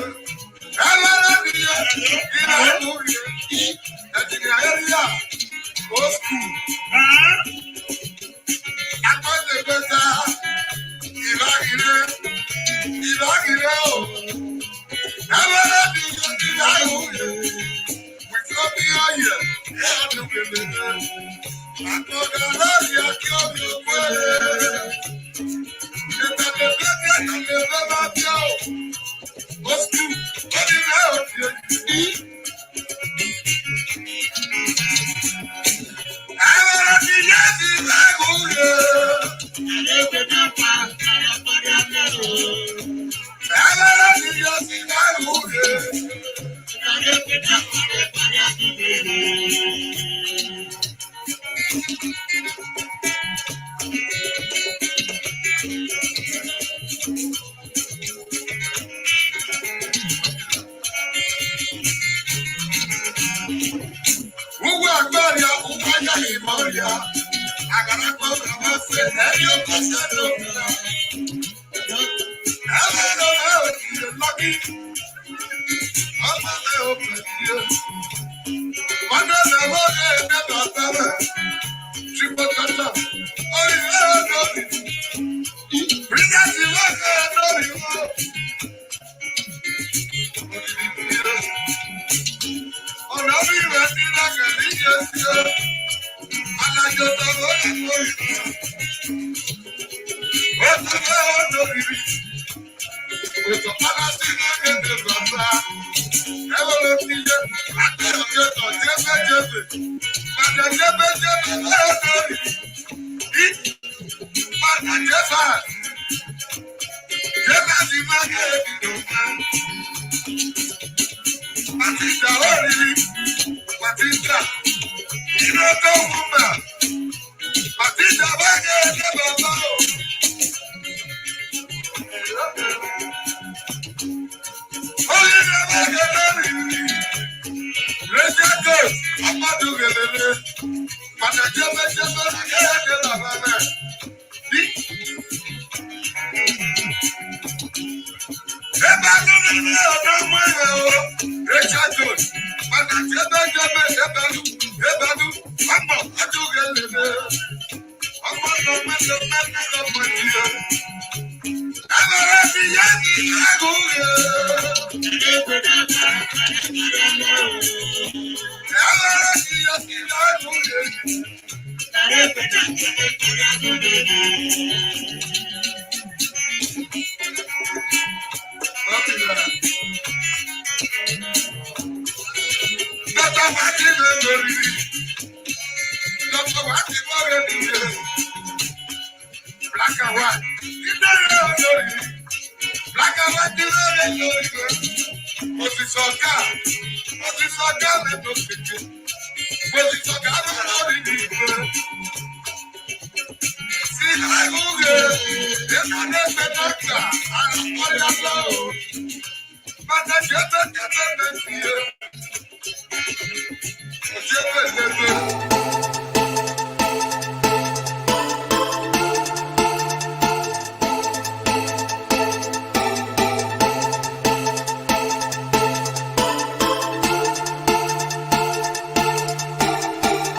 I'm